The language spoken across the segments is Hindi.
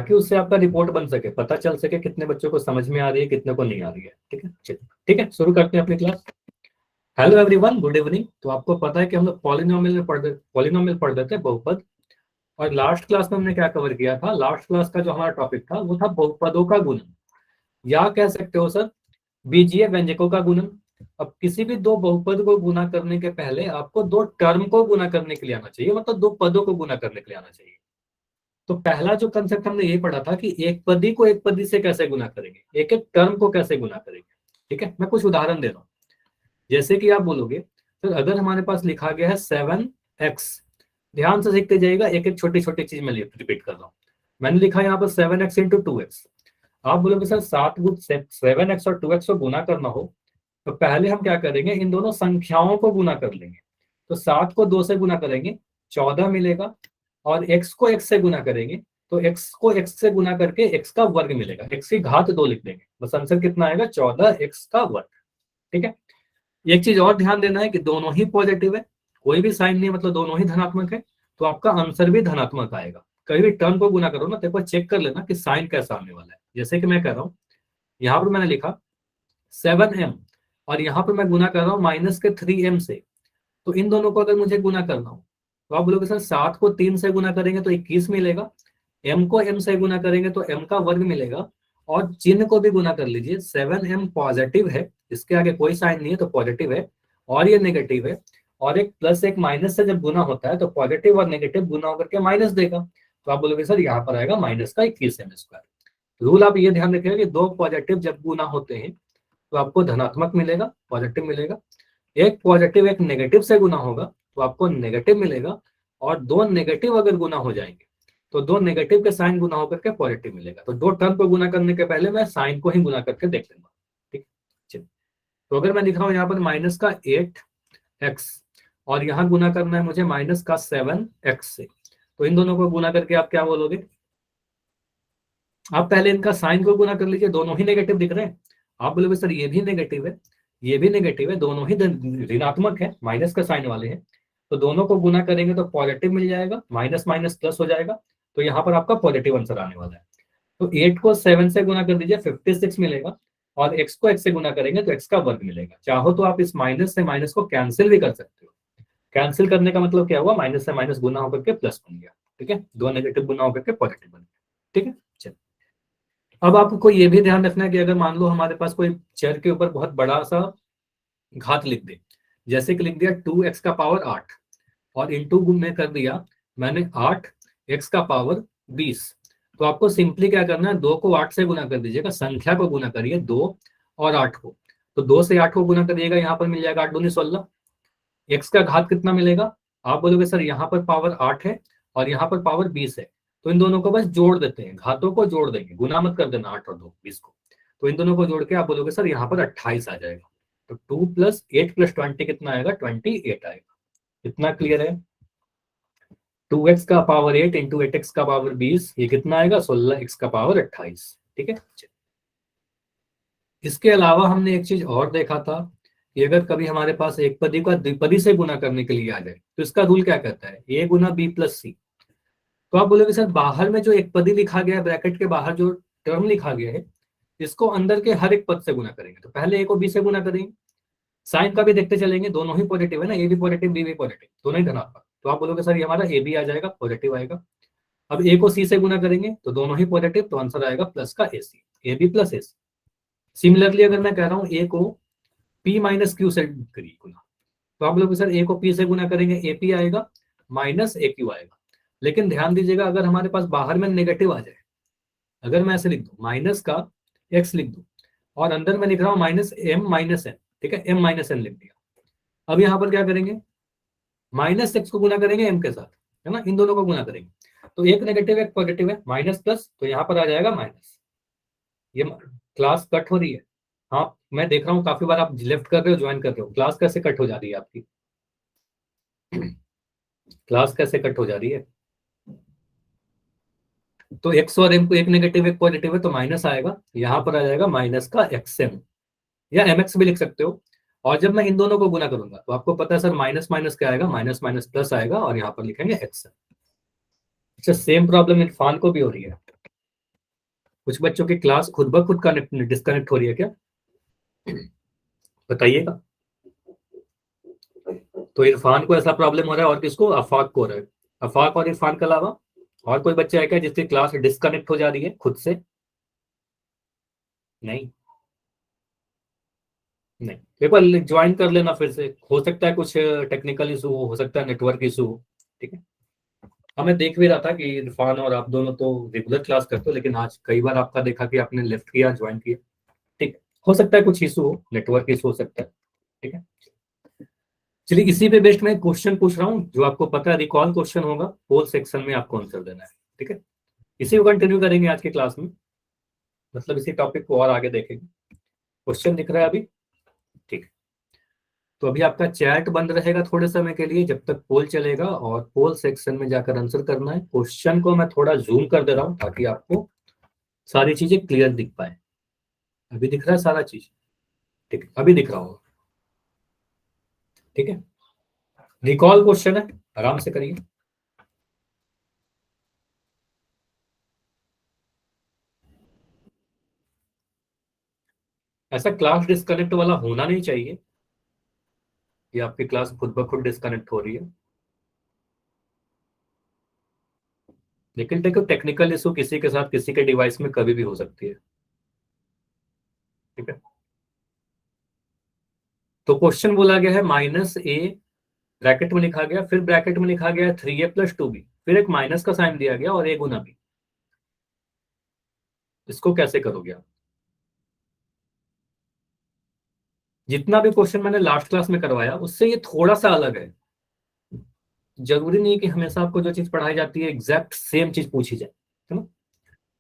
ताकि उससे आपका रिपोर्ट बन सके, पता चल सके कितने बच्चों को समझ में आ रही है, कितने को नहीं आ रही है। ठीक है, चलिए ठीक है, शुरू करते हैं अपनी class. Hello everyone, good evening. तो आपको पता है कि हम लोग पॉलिनोमियल पढ़ रहे थे, बहुपद। और लास्ट क्लास में हमने क्या कवर किया था? लास्ट क्लास का जो हमारा टॉपिक था वो था बहुपदों का गुणन, या कह सकते हो सर बीजीय व्यंजकों का गुणन। अब किसी भी दो बहुपद को गुना करने के पहले आपको दो टर्म को गुना करने के लिए आना चाहिए, मतलब दो पदों को गुना करने के लिए आना चाहिए। तो पहला जो कंसेप्ट हमने ये पढ़ा था कि एक पदी को एक पदी से कैसे गुना करेंगे, एक एक टर्म को कैसे गुना करेंगे। ठीक है, मैं कुछ उदाहरण दे रहा हूँ। जैसे कि आप बोलोगे तो अगर हमारे पास लिखा गया है 7x, ध्यान से सीखते जाइएगा, एक एक छोटी छोटी चीज में रिपीट कर रहा हूँ। मैंने लिखा है यहाँ पर 7x इंटू 2x। आप बोलोगे सर 7x और 2x को गुना करना हो तो पहले हम क्या करेंगे, इन दोनों संख्याओं को गुना कर लेंगे। तो 7 को 2 से गुना करेंगे 14 मिलेगा, और x को x से गुना करेंगे तो x को x से गुना करके x का वर्ग मिलेगा, x की घात 2 लिख देंगे, बस आंसर कितना आएगा 14x का वर्ग। ठीक है, एक चीज और ध्यान देना है कि दोनों ही पॉजिटिव है, कोई भी साइन नहीं, मतलब दोनों ही धनात्मक है, तो आपका आंसर भी धनात्मक आएगा। कभी भी टर्म को गुना करो ना तो एक बार चेक कर लेना कि साइन कैसा आने वाला है। जैसे कि मैं कह रहा हूँ, यहाँ पर मैंने लिखा 7m और यहाँ पर मैं गुना कर रहा हूँ माइनस के 3m से। तो इन दोनों को अगर मुझे गुना करना हो तो आप बोलोगे सर 7 को 3 से गुना करेंगे तो 21 मिलेगा, m को m से गुना करेंगे तो m का वर्ग मिलेगा, और चिन्ह को भी गुना कर लीजिए। 7m पॉजिटिव है, इसके आगे कोई साइन नहीं है तो पॉजिटिव है, और ये नेगेटिव है, और एक प्लस एक माइनस से जब गुना होता है तो पॉजिटिव और नेगेटिव गुना होकर के माइनस देगा। तो आप बोलोगे सर यहाँ पर आएगा माइनस का 21m²। रूल आप ये ध्यान रखिएगा कि दो पॉजिटिव जब गुना होते हैं तो आपको धनात्मक मिलेगा, पॉजिटिव मिलेगा। एक पॉजिटिव एक नेगेटिव से गुना होगा तो आपको नेगेटिव मिलेगा, और दो नेगेटिव अगर गुना हो जाएंगे तो दो नेगेटिव के साइन गुना होकर के पॉजिटिव मिलेगा। तो दो टर्म को गुना करने के पहले मैं साइन को ही गुना करके देख लूंगा। ठीक, चलिए। तो अगर मैं लिख रहा हूँ यहाँ पर माइनस का 8x और यहाँ गुना करना है मुझे माइनस का 7x से, तो इन दोनों को गुना करके आप क्या बोलोगे? आप पहले इनका साइन को गुना कर लीजिए, दोनों ही नेगेटिव दिख रहे हैं। आप बोलोगे सर ये भी नेगेटिव है, ये भी नेगेटिव है, दोनों ही ऋणात्मक है, माइनस का साइन वाले हैं। तो दोनों को गुना करेंगे तो पॉजिटिव मिल जाएगा, माइनस माइनस प्लस हो जाएगा, तो यहाँ पर आपका पॉजिटिव आंसर आने वाला है। तो 8 को 7 से गुना कर दीजिए 56 मिलेगा, और x को x से गुना करेंगे तो x का वर्ग मिलेगा। चाहो तो आप इस माइनस से माइनस को कैंसिल भी कर सकते हो। कैंसिल करने का मतलब क्या हुआ, माइनस से माइनस गुना होकर के प्लस बन गया। ठीक है, दो नेगेटिव गुना होकर के पॉजिटिव बन गया। ठीक है, चलिए। अब आपको ये भी ध्यान रखना है कि अगर मान लो हमारे पास कोई चर के ऊपर बहुत बड़ा सा घात लिख दे, जैसे कि लिख दिया 2x का पावर 8 और इंटू में कर दिया मैंने 8x का पावर 20, तो आपको सिंपली क्या करना है, 2 को 8 से गुना कर दीजिएगा, संख्या को गुना करिए 2 और 8 को। तो 2 से 8 को गुना करिएगा, यहाँ पर मिल जाएगा 8 दूनी 16। x का घात कितना मिलेगा? आप बोलोगे सर यहाँ पर पावर 8 है और यहाँ पर पावर 20 है, तो इन दोनों को बस जोड़ देते हैं, घातों को जोड़ देंगे, गुना मत कर देना 8 और 2 20 को। तो इन दोनों को जोड़ के आप बोलोगे सर यहाँ पर 28 आ जाएगा। तो 2 + 8 + 20 कितना आएगा? 28 आएगा। इतना क्लियर है? 2x का पावर 8 इंटू 8x का पावर 20, ये कितना आएगा? 16x का पावर 28। ठीक है, इसके अलावा हमने एक चीज और देखा था कि अगर कभी हमारे पास एक पदी का द्विपदी से गुना करने के लिए आ जाए तो इसका रूल क्या कहता है? a Guna b + c। तो आप बोलोगे सर बाहर में जो एक पदी लिखा गया है, ब्रैकेट के बाहर जो टर्म लिखा गया है, इसको अंदर के हर एक पद से गुना करेंगे। तो पहले a को b से गुना करेंगे, साइन का भी देखते चलेंगे, दोनों ही पॉजिटिव है ना, a भी पॉजिटिव b भी पॉजिटिव, दोनों ही धनात्मक। तो आप बोलोगे सर ये हमारा a b आ जाएगा, पॉजिटिव आएगा। अब a को c से गुना करेंगे तो दोनों ही पॉजिटिव, तो आंसर आएगा प्लस का ac, ab + ac। सिमिलरली अगर मैं कह रहा हूँ a को p - q से करिए गुना, तो आप लोग सर a को p से गुना करेंगे, ap आएगा माइनस aq आएगा। लेकिन ध्यान दीजिएगा अगर हमारे पास बाहर में नेगेटिव आ जाए, अगर मैं ऐसे लिख दूं माइनस का x लिख दूं और अंदर में लिख रहा हूँ -m - n, ठीक है, m - n लिख दिया। अब यहाँ पर क्या करेंगे, -x को गुना करेंगे m के साथ, है ना, इन दोनों को गुना करेंगे तो एक नेगेटिव एक पॉजिटिव है, माइनस प्लस, तो यहाँ पर आ जाएगा माइनस। ये क्लास कट हो रही है? हाँ, मैं देख रहा हूँ काफी बार आप लेफ्ट कर रहे हो, ज्वाइन कर रहे हो। क्लास कैसे कट हो जा रही है आपकी? क्लास कैसे कट हो जा रही है? तो x और m को एक नेगेटिव एक पॉजिटिव है तो माइनस आएगा, यहाँ पर आ जाएगा माइनस का xm, या mx भी लिख सकते हो। और जब मैं इन दोनों को गुना करूंगा तो आपको पता है सर माइनस माइनस क्या आएगा, माइनस माइनस प्लस आएगा, और यहाँ पर लिखेंगे xm। अच्छा, सेम प्रॉब्लम इरफान को भी हो रही है। कुछ बच्चों की क्लास खुद ब खुद डिस्कनेक्ट हो रही है क्या, बताइएगा। तो इरफान को ऐसा प्रॉब्लम हो रहा है, और किसको, अफाक को हो रहा है। अफाक और इरफान के अलावा और कोई बच्चा है क्या जिसकी क्लास डिस्कनेक्ट हो जा रही है खुद से? नहीं, नहीं, पेपर ज्वाइन कर लेना फिर से, हो सकता है कुछ टेक्निकल इशू हो सकता है नेटवर्क इशू हो। ठीक है। हाँ, मैं देख भी रहा था कि इरफान और आप दोनों तो रेगुलर क्लास करते हो, लेकिन आज कई बार आपका देखा कि आपने लेफ्ट किया, ज्वाइन किया। ठीक है। हो सकता है कुछ इशू हो, नेटवर्क इशू हो सकता है। ठीक है। चलिए, इसी पे बेस्ड मैं क्वेश्चन पूछ रहा हूँ, जो आपको पता है रिकॉल क्वेश्चन होगा, पोल सेक्शन में आपको आंसर देना है। ठीक है। इसी को कंटिन्यू करेंगे आज की क्लास में, मतलब इसी टॉपिक को और आगे देखेंगे। क्वेश्चन दिख रहा है अभी? ठीक है। तो अभी आपका चैट बंद रहेगा थोड़े समय के लिए, जब तक पोल चलेगा, और पोल सेक्शन में जाकर आंसर करना है। क्वेश्चन को मैं थोड़ा जूम कर दे रहा हूँ ताकि आपको सारी चीजें क्लियर दिख पाए। अभी दिख रहा है सारा चीज? ठीक है, अभी दिख रहा होगा। ठीक है। रिकॉल क्वेश्चन है, आराम से करिए। ऐसा क्लास डिस्कनेक्ट वाला होना नहीं चाहिए कि आपकी क्लास खुद ब खुद डिस्कनेक्ट हो रही है, लेकिन देखो टेक्निकल इशू किसी के साथ किसी के डिवाइस में कभी भी हो सकती है। ठीक है। तो क्वेश्चन बोला गया है -a, ब्रैकेट में लिखा गया, फिर ब्रैकेट में लिखा गया 3a+2b, फिर एक माइनस का साइन दिया गया और a गुना b। इसको कैसे करोगे आप? जितना भी क्वेश्चन मैंने लास्ट क्लास में करवाया उससे ये थोड़ा सा अलग है। जरूरी नहीं है कि हमेशा आपको जो चीज पढ़ाई जाती है एग्जैक्ट सेम चीज पूछी जाए, है ना।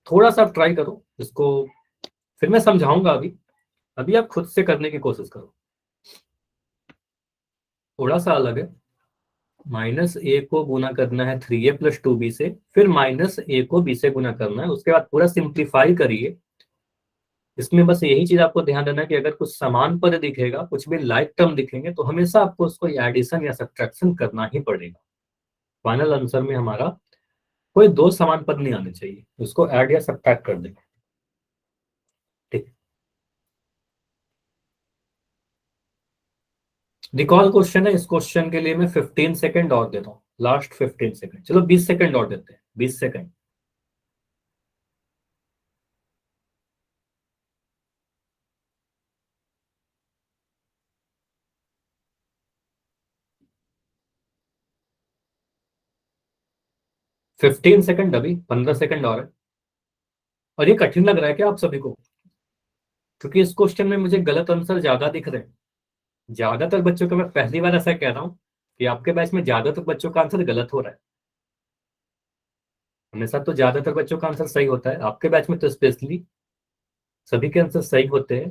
थोड़ा सा आप ट्राई करो इसको, फिर मैं समझाऊंगा। अभी अभी आप खुद से करने की कोशिश करो। थोड़ा सा अलग है। -a को गुना करना है 3a+2b से, फिर -a को b से गुना करना है, उसके बाद पूरा सिंप्लीफाई करिए। इसमें बस यही चीज आपको ध्यान देना है कि अगर कुछ समान पद दिखेगा, कुछ भी लाइक टर्म दिखेंगे, तो हमेशा आपको उसको एडिशन या सब्ट्रैक्शन करना ही पड़ेगा। फाइनल आंसर में हमारा कोई दो समान पद नहीं आने चाहिए, उसको ऐड या सब्ट्रैक्ट कर देंगे। ठीक। रिकॉल क्वेश्चन है, इस क्वेश्चन के लिए मैं 15 सेकंड और देता हूँ, लास्ट 15 सेकंड, चलो 20 सेकंड और देते हैं, 20 सेकंड। 15 सेकंड, अभी 15 सेकंड और है। और ये कठिन लग रहा है क्या आप सभी को? क्योंकि इस क्वेश्चन में मुझे गलत आंसर ज्यादा दिख रहे हैं। ज्यादातर बच्चों का, मैं पहली बार ऐसा कह रहा हूँ कि आपके बैच में ज्यादातर बच्चों का आंसर गलत हो रहा है। हमेशा तो ज्यादातर बच्चों का आंसर सही होता है, आपके बैच में तो स्पेशली सभी के आंसर सही होते हैं।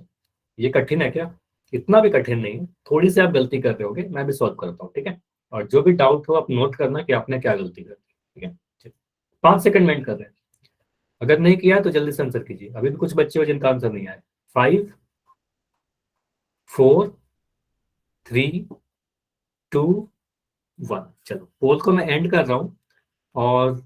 ये कठिन है क्या? इतना भी कठिन नहीं है, थोड़ी सी आप गलती कर रहे होगे, मैं भी सॉल्व करता हूँ। ठीक है। और जो भी डाउट हो आप नोट करना कि आपने क्या गलती कर दी। ठीक है। 5 सेकंड मेंट कर रहे हैं, अगर नहीं किया तो जल्दी से आंसर कीजिए। अभी भी कुछ बच्चे हो जिनका आंसर नहीं आया। 5, 4, 3, 2, 1। चलो, पोल को मैं एंड कर रहा हूँ। और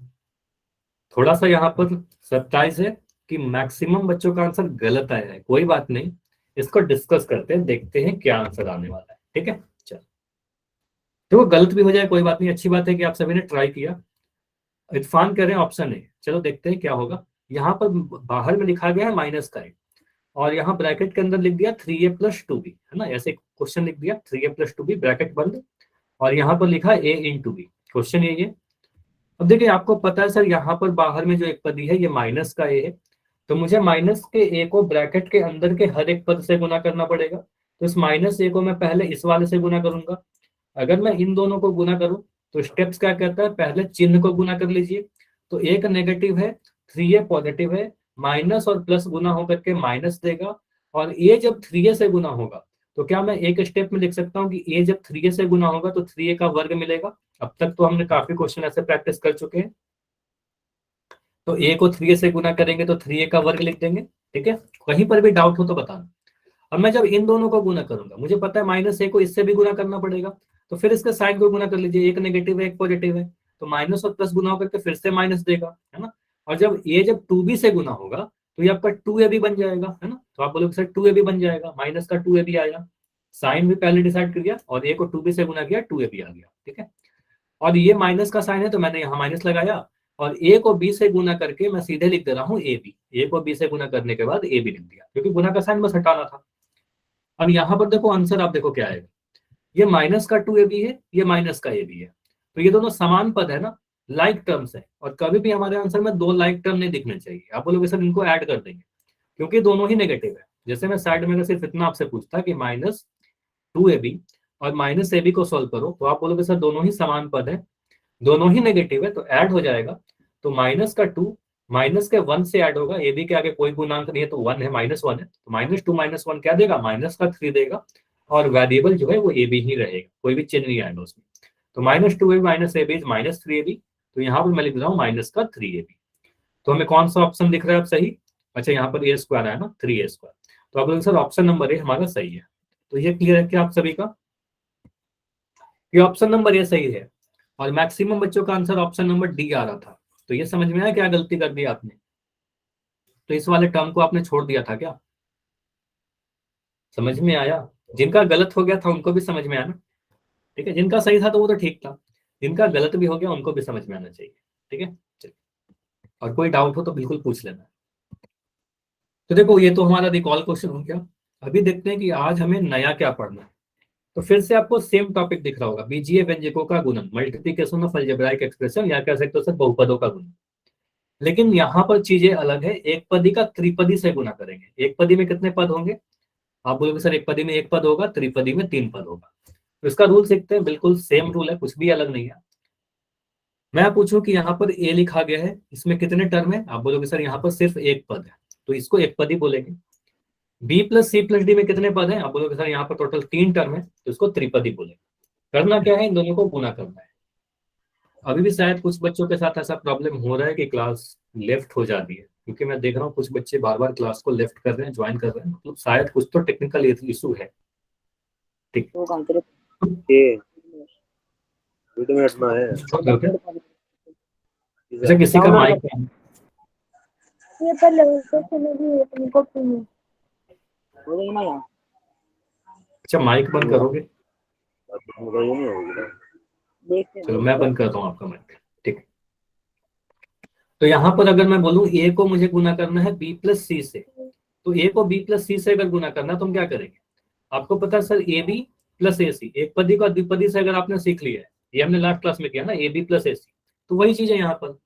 थोड़ा सा यहाँ पर सरप्राइज है कि मैक्सिमम बच्चों का आंसर गलत आया है। कोई बात नहीं, इसको डिस्कस करते हैं, देखते हैं क्या आंसर आने वाला है। ठीक है। चलो, देखो गलत भी हो जाए कोई बात नहीं, अच्छी बात है कि आप सभी ने ट्राई किया। इरफान कह रहे हैं ऑप्शन ए, चलो देखते हैं क्या होगा। यहाँ पर बाहर में लिखा गया है माइनस का ए, और यहाँ ब्रैकेट के अंदर लिख दिया 3a+2b, है ना, ऐसे क्वेश्चन लिख दिया 3a+2b ब्रैकेट बंद, और यहाँ पर लिखा a×b। क्वेश्चन यही है। अब देखिए, आपको पता है सर, यहाँ पर बाहर में जो एक पद है ये माइनस का ए है, तो मुझे माइनस के ए को ब्रैकेट के अंदर के हर एक पद से गुना करना पड़ेगा। तो इस -a को मैं पहले इस वाले से गुना करूंगा। अगर मैं इन दोनों को गुना करूं तो स्टेप्स क्या कहता है, पहले चिन्ह को गुना कर लीजिए। तो एक नेगेटिव है, 3a पॉजिटिव है, माइनस और प्लस गुना होकर के माइनस देगा। और ए जब 3a से गुना होगा, तो क्या मैं एक स्टेप में लिख सकता हूँ कि ए जब 3a से गुना होगा तो 3a का वर्ग मिलेगा। अब तक तो हमने काफी क्वेश्चन ऐसे प्रैक्टिस कर चुके हैं। तो ए को 3a से गुना करेंगे तो 3a का वर्ग लिख देंगे। ठीक है। कहीं पर भी डाउट हो तो बताना। और मैं जब इन दोनों को गुना करूंगा, मुझे पता है -a को इससे भी गुना करना पड़ेगा, तो फिर इसके साइन को गुना कर लीजिए, एक नेगेटिव है एक पॉजिटिव है, तो माइनस और प्लस गुना होकर के फिर से माइनस देगा, है ना। और जब a जब 2b से गुना होगा तो ये आपका 2ab बन जाएगा, है ना। तो आप बोलोगे सर 2ab बन जाएगा, माइनस का 2ab आया, साइन भी पहले डिसाइड कर दिया और a को 2b से गुना किया, 2ab आ गया, ठीक है। और ये माइनस का साइन है तो मैंने यहाँ माइनस लगाया और a को b से गुना करके मैं सीधे लिख दे रहा हूँ ab, a को b से गुना करने के बाद ab लिख दिया क्योंकि गुना का साइन बस हटाना था। अब यहाँ पर देखो आंसर आप देखो क्या आएगा, ये माइनस का 2ab है, ये माइनस का ab है, तो ये दोनों समान पद है ना, लाइक टर्म्स है। और कभी भी हमारे आंसर में दो लाइक टर्म नहीं दिखने चाहिए। आप बोलोगे सर इनको ऐड कर देंगे, क्योंकि दोनों ही नेगेटिव है। जैसे मैं साइड में सिर्फ इतना आपसे पूछता कि -2ab और -ab को सॉल्व करो, तो आप बोलोगे सर दोनों ही समान पद है, दोनों ही नेगेटिव है, तो ऐड हो जाएगा। तो माइनस का 2 माइनस के 1 से ऐड होगा, ab के आगे कोई गुणांक नहीं है तो 1 है, -1 है, तो -2 -1 क्या देगा, माइनस का 3 देगा। और वेरिएबल जो है वो ab ही रहेगा, कोई भी चिन्ह नहीं आएगा उसमें। तो -2ab -ab इज -3ab, तो यहाँ पर मैं लिख रहा हूँ माइनस का 3ab। तो हमें कौन सा ऑप्शन दिख रहा है अब सही, अच्छा यहाँ पर a² है ना, 3a², तो आप लोग सर ऑप्शन नंबर ए हमारा सही है। तो ये क्लियर है क्या आप सभी का, ये ऑप्शन नंबर ए सही है। और मैक्सिमम बच्चों का आंसर ऑप्शन नंबर डी आ रहा था। तो ये समझ में आया क्या गलती कर दी आपने, तो इस वाले टर्म को आपने छोड़ दिया था क्या, समझ में आया। जिनका गलत हो गया था उनको भी समझ में आया ना, ठीक है, जिनका सही था तो वो तो ठीक था, जिनका गलत भी हो गया उनको भी समझ में आना चाहिए, ठीक है। चलिए, और कोई डाउट हो तो बिल्कुल पूछ लेना। तो देखो ये तो हमारा रिकॉल क्वेश्चन हो गया। अभी देखते हैं कि आज हमें नया क्या पढ़ना है। तो फिर से आपको सेम टॉपिक दिख रहा होगा, बीजीय व्यंजकों का गुणन, मल्टीप्लिकेशन ऑफ अलजेब्राइक एक्सप्रेशन, या कह सकते हो सर बहुपदों का गुणन। लेकिन यहाँ पर चीजें अलग है, एक पदी का त्रिपदी से गुना करेंगे। एक पदी में कितने पद होंगे, आप बोलोगे सर एक पदी में एक पद होगा, त्रिपदी में 3 पद होगा। तो इसका रूल सीखते हैं, बिल्कुल सेम रूल है, कुछ भी अलग नहीं है। मैं पूछूं कि यहाँ पर ए लिखा गया है, इसमें कितने टर्म है, आप बोलोगे सर यहाँ पर सिर्फ एक पद है, तो इसको एक पदी बोलेंगे। b + c + d में कितने पद हैं, आप बोलोगे सर यहाँ पर टोटल 3 टर्म है, तो इसको त्रिपदी बोलेंगे। करना क्या है, इन दोनों को गुना करना है। अभी भी शायद कुछ बच्चों के साथ ऐसा प्रॉब्लम हो रहा है कि क्लास लेफ्ट हो जाती है, क्योंकि मैं देख रहा हूँ कुछ बच्चे बार बार क्लास को लेफ्ट कर रहे हैं, ज्वाइन कर रहे हैं, मतलब शायद कुछ तो टेक्निकल इशू है। ठीक, 2 मिनट में है। अच्छा किसी का माइक ये पर लेवल से भी तुमको अच्छा माइक बंद करोगे, चलो मैं बंद करता हूँ आपका माइक, ठीक। तो यहाँ पर अगर मैं बोलूँ ए को मुझे गुना करना है b + c से, तो a को b + c से अगर गुना करना तो हम क्या करेंगे, आपको पता है सर ab + ac, एक पदी को द्विपदी से अगर आपने सीख लिया है, ये हमने लास्ट क्लास में किया ना, ab + ac, तो वही चीज है यहाँ पर।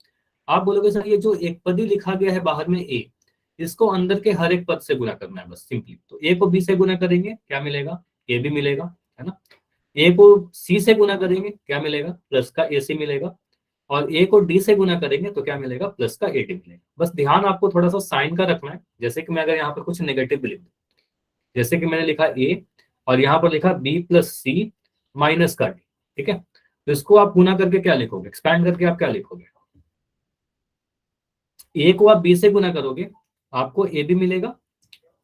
आप बोलोगे सर ये जो एक पदी लिखा गया है बाहर में a, इसको अंदर के हर एक पद से गुना करना है बस सिंपली। तो a को b से गुना करेंगे क्या मिलेगा, ab मिलेगा, है ना। a को c से गुना करेंगे क्या मिलेगा, प्लस का ac मिलेगा। और a को d से गुना करेंगे तो क्या मिलेगा, प्लस का ad मिलेगा। बस ध्यान आपको थोड़ा सा साइन का रखना है, जैसे कि मैं अगर यहाँ पर कुछ नेगेटिव लिख दूं, जैसे कि मैंने लिखा a और यहाँ पर लिखा b + c माइनस का d, ठीक है। तो इसको आप गुना करके क्या लिखोगे, एक्सपैंड करके आप क्या लिखोगे, a को आप b से गुना करोगे आपको ab मिलेगा,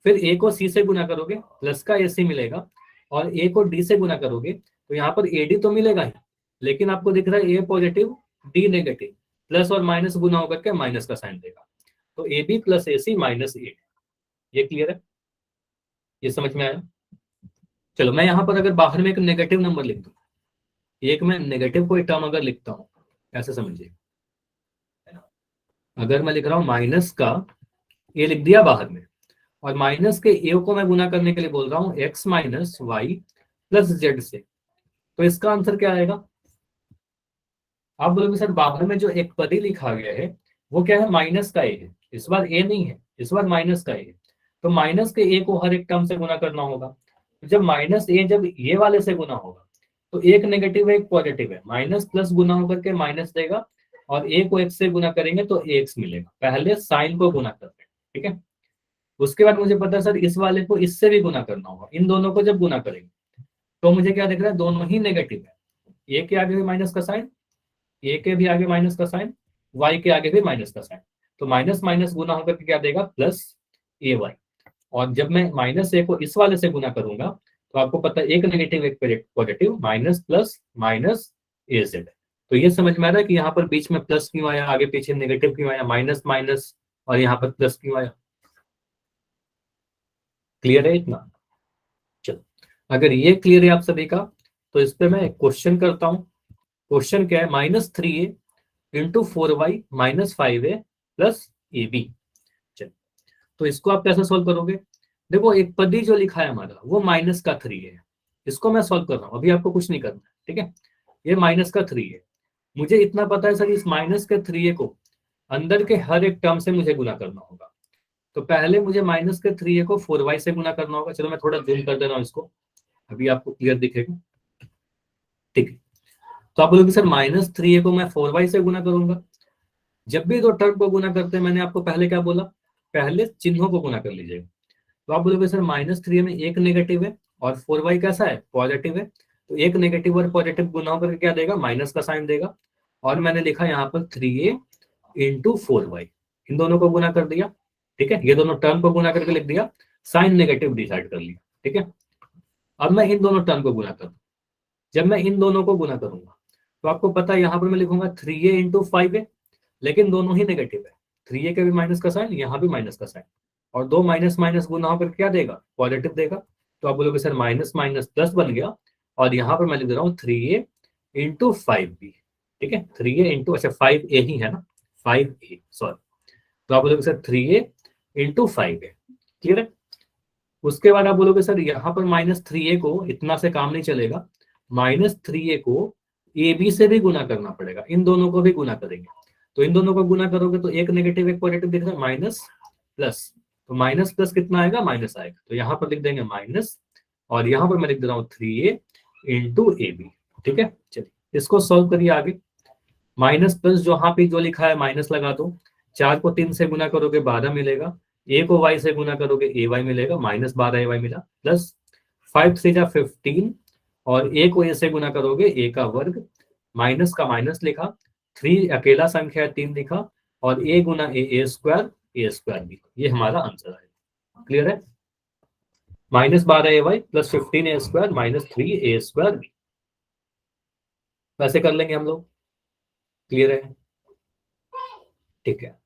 फिर a को c से गुना करोगे प्लस का ac मिलेगा, और a को d से गुना करोगे तो यहाँ पर ad तो मिलेगा ही, लेकिन आपको दिख रहा है a positive d negative, plus और माइनस गुना होकर के माइनस का साइन देगा, तो ab + ac - 8। ये क्लियर है, ये समझ में आया। चलो मैं यहाँ पर अगर बाहर में एक नेगेटिव नंबर लिख दूं, एक मैं नेगेटिव कोई टर्म अगर लिखता हूँ, ऐसे समझिए, अगर मैं लिख रहा हूँ माइनस का a लिख दिया बाहर में, और माइनस के a को मैं गुना करने के लिए बोल रहा हूँ x - y + z से, तो इसका आंसर क्या आएगा। आप बोलोगे सर बाहर में जो एक पदी लिखा गया है वो क्या है, माइनस का a है, इस बार a नहीं है, इस बार माइनस का a है, तो माइनस के a को हर एक टर्म से गुना करना होगा। जब -a जब ये वाले से गुना होगा तो एक नेगेटिव है एक पॉजिटिव है, माइनस प्लस गुना होकर के माइनस देगा, और a को x से गुना करेंगे तो ax मिलेगा। पहले साइन को गुना करते हैं, ठीक है। उसके बाद मुझे पता है सर इस वाले को इससे भी गुना करना होगा, इन दोनों को जब गुना करेंगे तो मुझे क्या दिख रहा है, दोनों ही नेगेटिव है, a के आगे भी माइनस का साइन, a के भी आगे माइनस का साइन, y के आगे भी माइनस का साइन, तो माइनस माइनस गुना होकर के क्या देगा, +ay। और जब मैं -a को इस वाले से गुना करूंगा तो आपको पता है एक नेगेटिव एक positive, minus plus minus az। तो ये समझ में आ रहा है कि यहाँ पर बीच में प्लस क्यों आया, आगे पीछे नेगेटिव क्यों आया, माइनस माइनस और यहाँ पर प्लस क्यों आया। क्लियर है इतना? चलो, अगर ये क्लियर है आप सभी का, तो इस पे मैं एक क्वेश्चन करता हूं। क्वेश्चन क्या है? -3a into 4y minus 5a plus ab। चलो, तो इसको आप कैसे सॉल्व करोगे? देखो, एक पदी जो लिखा है हमारा वो -3 है, इसको मैं सॉल्व कर रहा हूं, अभी आपको कुछ नहीं करना है, ठीक है? ये -3 है, मुझे इतना पता है सर, इस -3 को अंदर के हर एक टर्म से मुझे गुना करना होगा। तो पहले मुझे -3 को 4y से गुना करना होगा। चलो मैं थोड़ा जूम कर दे रहा हूँ इसको, अभी आपको क्लियर दिखेगा, ठीक है? तो आप बोलोगे सर -3 को मैं 4y से गुना करूंगा। जब भी दो टर्म को गुना करते हैं, मैंने आपको पहले क्या बोला? पहले चिन्हों को गुना कर लीजिएगा। तो आप बोलोगे सर -3 में एक नेगेटिव है और 4y कैसा है? पॉजिटिव है। तो एक नेगेटिव और पॉजिटिव गुना होकर क्या देगा? माइनस का साइन देगा। और मैंने लिखा यहाँ पर 3a इंटू 4y, इन दोनों को गुना कर दिया, ठीक है? ये दोनों टर्म को गुना करके लिख दिया, साइन नेगेटिव डिसाइड कर लिया, ठीक है? अब मैं इन दोनों टर्म को गुना करूँ, जब मैं इन दोनों को गुना करूंगा तो आपको पता है यहाँ पर मैं लिखूंगा 3a इंटू 5a, लेकिन दोनों ही नेगेटिव है, 3a के भी माइनस का साइन, यहाँ भी माइनस का साइन, और दो माइनस माइनस गुना होकर क्या देगा? पॉजिटिव देगा। तो आप बोलोगे सर माइनस माइनस प्लस बन गया, और यहाँ पर मैं लिख दे रहा हूँ 3a इंटू 5b, ठीक है? 3a इंटू, अच्छा 5a ही है ना, 5a सॉरी। तो आप बोलोगे sir 3a into 5a, clear है? उसके बाद आप बोलोगे सर यहाँ पर -3a को इतना से काम नहीं चलेगा, -3a को ab से भी गुना करना पड़ेगा, इन दोनों को भी गुना करेंगे। तो इन दोनों को गुना करोगे तो एक नेगेटिव एक पॉजिटिव दिख रहा है, माइनस प्लस, तो माइनस प्लस कितना आएगा? माइनस आएगा। तो यहाँ पर लिख देंगे माइनस, और यहाँ पर मैं लिख दे रहा हूँ 3a इंटू ab, ठीक है? चलिए इसको सॉल्व करिए आगे। माइनस प्लस जहाँ पे जो लिखा है माइनस लगा दो, 4 को 3 से गुना करोगे 12 मिलेगा, a को y से गुना करोगे ay मिलेगा, -12ay मिला, प्लस 5 से जा 15, और a को a से गुना करोगे a का वर्ग, माइनस का माइनस लिखा, 3 अकेला संख्या है 3 लिखा, और a गुना a स्क्वायर भी, ये हमारा आंसर है। क्लियर है? -12ay plus 15a square minus 3a square भी, वैसे कर लेंगे हम लोग। क्लियर है? ठीक है,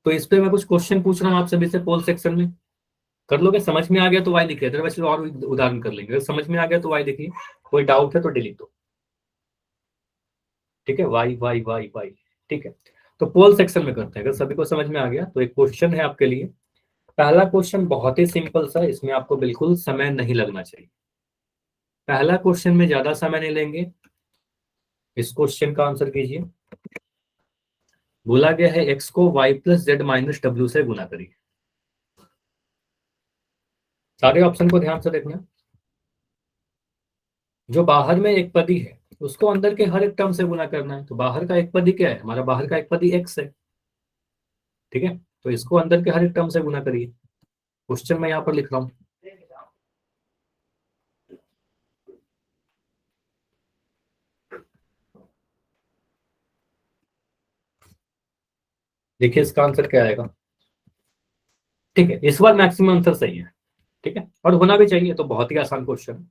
तो इस पे मैं कुछ क्वेश्चन पूछ रहा हूँ आप सभी से पोल सेक्शन में, कर लोगे? समझ में आ गया तो वाई लिखिए, अदरवाइज और उदाहरण कर लेंगे। अगर समझ में आ गया तो वाई लिखिए, कोई डाउट है तो डिलीट दो, ठीक है? वाई वाई वाई वाई, ठीक है? तो पोल सेक्शन में करते हैं, अगर सभी को समझ में आ गया तो एक क्वेश्चन है आपके लिए। पहला क्वेश्चन बहुत ही सिंपल सा है, इसमें आपको बिल्कुल समय नहीं लगना चाहिए। पहला क्वेश्चन में ज्यादा समय नहीं लेंगे, इस क्वेश्चन का आंसर कीजिए। बोला गया है x को y plus Z minus W से गुना करिए। सारे ऑप्शन को ध्यान से देखना। जो बाहर में एक पदी है उसको अंदर के हर एक टर्म से गुना करना है। तो बाहर का एक पदी क्या है? हमारा बाहर का एक पदी x है, ठीक है? तो इसको अंदर के हर एक टर्म से गुना करिए। क्वेश्चन मैं यहाँ पर लिख रहा हूँ। देखिए इसका आंसर क्या आएगा, ठीक है? इस बार मैक्सिमम आंसर सही है, ठीक है? और होना भी चाहिए, तो बहुत ही आसान क्वेश्चन है।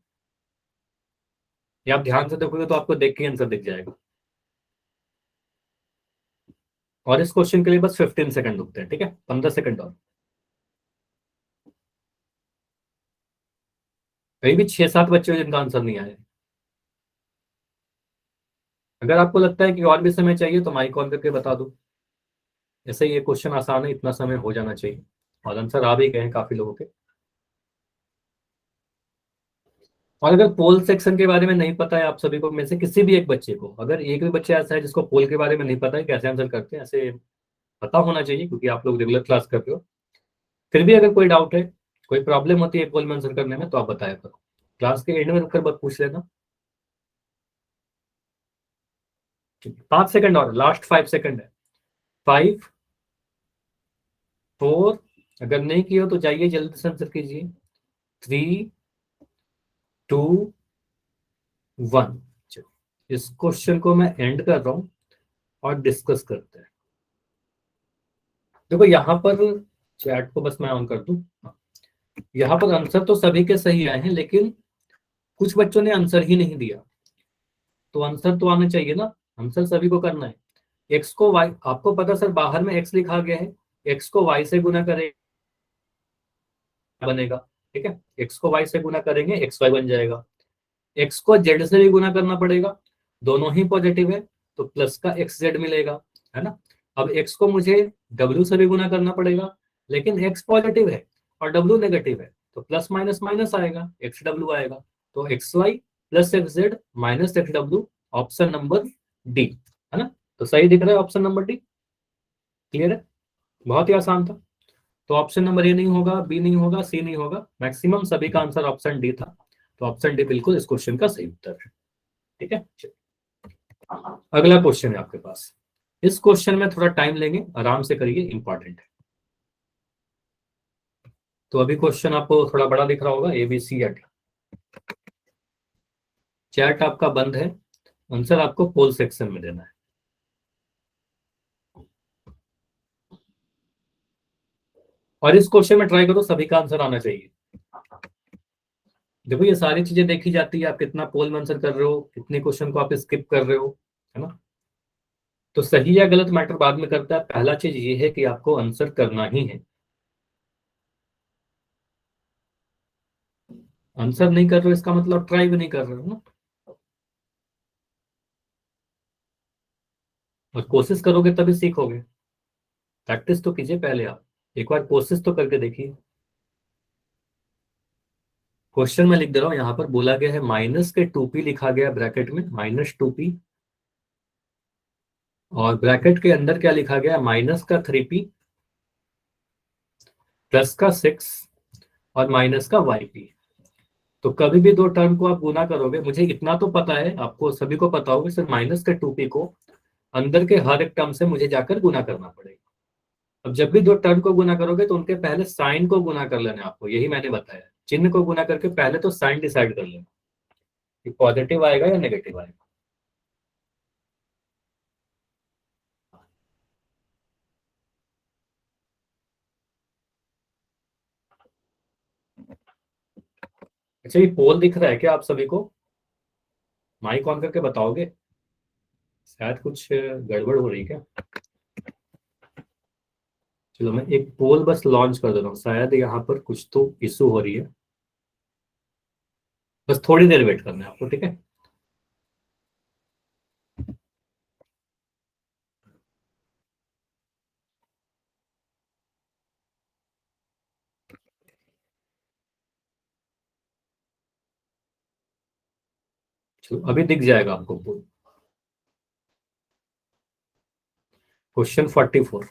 ये आप ध्यान से देखोगे तो आपको देख के आंसर दिख जाएगा। और इस क्वेश्चन के लिए बस 15 सेकंड रुकते हैं, ठीक है? 15 सेकंड और, कहीं भी 6-7 बच्चे जिनका आंसर नहीं आया। अगर आपको लगता है कि और भी समय चाहिए तो माइक ऑन करके बता दो। ऐसे ये क्वेश्चन आसान है, इतना समय हो जाना चाहिए, और आंसर आ भी गए हैं काफी लोगों के। और अगर पोल सेक्शन के बारे में नहीं पता है आप सभी को में से किसी भी एक बच्चे को, अगर एक भी बच्चा ऐसा है जिसको पोल के बारे में नहीं पता है कैसे आंसर करते हैं, ऐसे पता होना चाहिए, क्योंकि आप लोग रेगुलर क्लास कर रहे हो। फिर भी अगर कोई डाउट है, कोई प्रॉब्लम होती है पोल में आंसर करने में, तो आप बताया करो। क्लास के एंड में रुककर बात पूछ लेना। 5 सेकंड और, लास्ट 5 सेकंड है। 5 4, अगर नहीं किया हो तो जाइए जल्दी से आंसर कीजिए। 3 2 1। इस क्वेश्चन को मैं एंड कर रहा हूं और डिस्कस करते हैं। देखो यहाँ पर चैट को बस मैं ऑन कर दूं। यहाँ पर आंसर तो सभी के सही आए हैं, लेकिन कुछ बच्चों ने आंसर ही नहीं दिया। तो आंसर तो आना चाहिए ना, आंसर सभी को करना है। एक्स को वाई, आपको पता सर बाहर में एक्स लिखा गया है, एक्स को वाई से गुना करें बनेगा, ठीक है। x को y से गुना करेंगे xy बन जाएगा। x को z से भी गुना करना पड़ेगा, दोनों ही पॉजिटिव है तो प्लस का xz मिलेगा, है ना। अब x को मुझे w से भी गुना करना पड़ेगा, लेकिन x पॉजिटिव है और w नेगेटिव है तो प्लस माइनस माइनस आएगा, xw आएगा। तो xy plus xz minus xw, option number D, है ना। तो सही दिख रहा है ऑप्शन नंबर डी, क्लियर है, बहुत ही आसान था। तो ऑप्शन नंबर ए नहीं होगा, बी नहीं होगा, सी नहीं होगा, मैक्सिमम सभी का आंसर ऑप्शन डी था। तो ऑप्शन डी बिल्कुल इस क्वेश्चन का सही उत्तर है, ठीक है। अगला क्वेश्चन है आपके पास। इस क्वेश्चन में थोड़ा टाइम लेंगे, आराम से करिए, इंपॉर्टेंट है। तो अभी क्वेश्चन आपको थोड़ा बड़ा दिख रहा होगा, ABC एट। चैट आपका बंद है, आंसर आपको पोल सेक्शन में देना है। और इस क्वेश्चन में ट्राई करो सभी का आंसर आना चाहिए। देखो ये सारी चीजें देखी जाती है, आप कितना पोल में आंसर कर रहे हो, कितने क्वेश्चन को आप स्किप कर रहे हो, है ना। तो सही या गलत मैटर बाद में करता है, पहला चीज ये है कि आपको आंसर करना ही है। आंसर नहीं कर रहे हो इसका मतलब ट्राई भी नहीं कर रहे हो ना। और कोशिश करोगे तभी सीखोगे, प्रैक्टिस तो कीजिए पहले, आप एक बार कोशिश तो करके देखिए। क्वेश्चन में लिख दे रहा हूं, यहां पर बोला गया है माइनस के 2p लिखा गया ब्रैकेट में, -2p, और ब्रैकेट के अंदर क्या लिखा गया, माइनस का 3p, प्लस का 6 और माइनस का yp। तो कभी भी दो टर्म को आप गुना करोगे, मुझे इतना तो पता है, आपको सभी को पता होगा, सिर्फ माइनस के 2p को अंदर के हर एक टर्म से मुझे जाकर गुना करना पड़ेगा। अब जब भी दो टर्म को गुना करोगे तो उनके पहले साइन को गुना कर लेना है आपको, यही मैंने बताया। चिन्ह को गुना करके पहले तो साइन डिसाइड कर लेना कि पॉजिटिव आएगा या नेगेटिव आएगा। अच्छा ये पोल दिख रहा है क्या आप सभी को? माइक ऑन करके बताओगे, शायद कुछ गड़बड़ हो रही है क्या। चलो मैं एक पोल बस लॉन्च कर देता हूँ, शायद यहाँ पर कुछ तो इशू हो रही है, बस थोड़ी देर वेट करना है आपको, ठीक है। चलो अभी दिख जाएगा आपको पोल। क्वेश्चन 44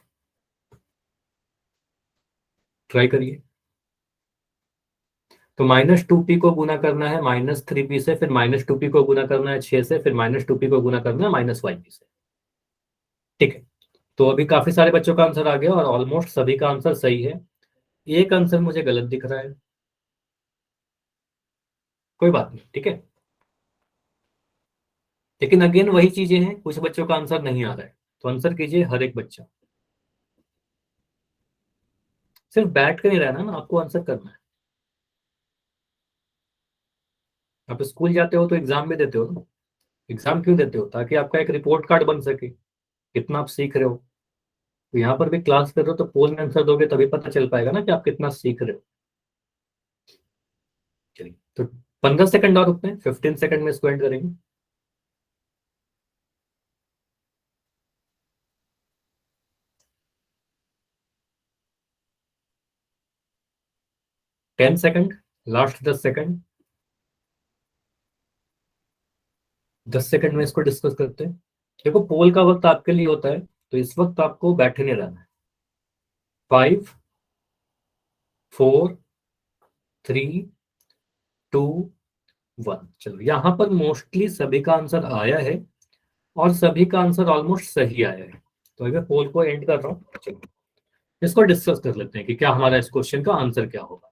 ट्राई करिए। तो -2p को गुना करना है -3p से, फिर -2p को गुना करना है 6 से, फिर -2p को गुना करना है -yp से, ठीक है। तो अभी काफी सारे बच्चों का आंसर आ गया और ऑलमोस्ट सभी का आंसर सही है। एक आंसर मुझे गलत दिख रहा है, कोई बात नहीं, ठीक है। लेकिन अगेन वही चीजें हैं, कुछ बच्चों का आंसर नहीं आ रहा है, तो आंसर कीजिए हर एक बच्चा। सिर्फ बैठ कर नहीं रहना ना, आपको आंसर करना है। आप स्कूल जाते हो तो एग्जाम भी देते हो ना, एग्जाम क्यों देते हो, ताकि आपका एक रिपोर्ट कार्ड बन सके कितना आप सीख रहे हो। तो यहाँ पर भी क्लास कर रहे हो तो पोल में आंसर दोगे तभी पता चल पाएगा ना कि आप कितना सीख रहे हो। चलिए तो 15 सेकंड और रुकते हैं, 15 सेकंड में इसको एंड करेंगे। Ten second, last 10 second, 10 second में इसको डिस्कस करते हैं। देखो पोल का वक्त आपके लिए होता है, तो इस वक्त आपको बैठे नहीं रहना है। 5 4 3 2 1। चलो यहाँ पर मोस्टली सभी का आंसर आया है और सभी का आंसर ऑलमोस्ट सही आया है। तो अगर पोल को एंड कर रहा हूँ, चलो इसको डिस्कस कर लेते हैं कि क्या हमारा इस क्वेश्चन का आंसर क्या होगा।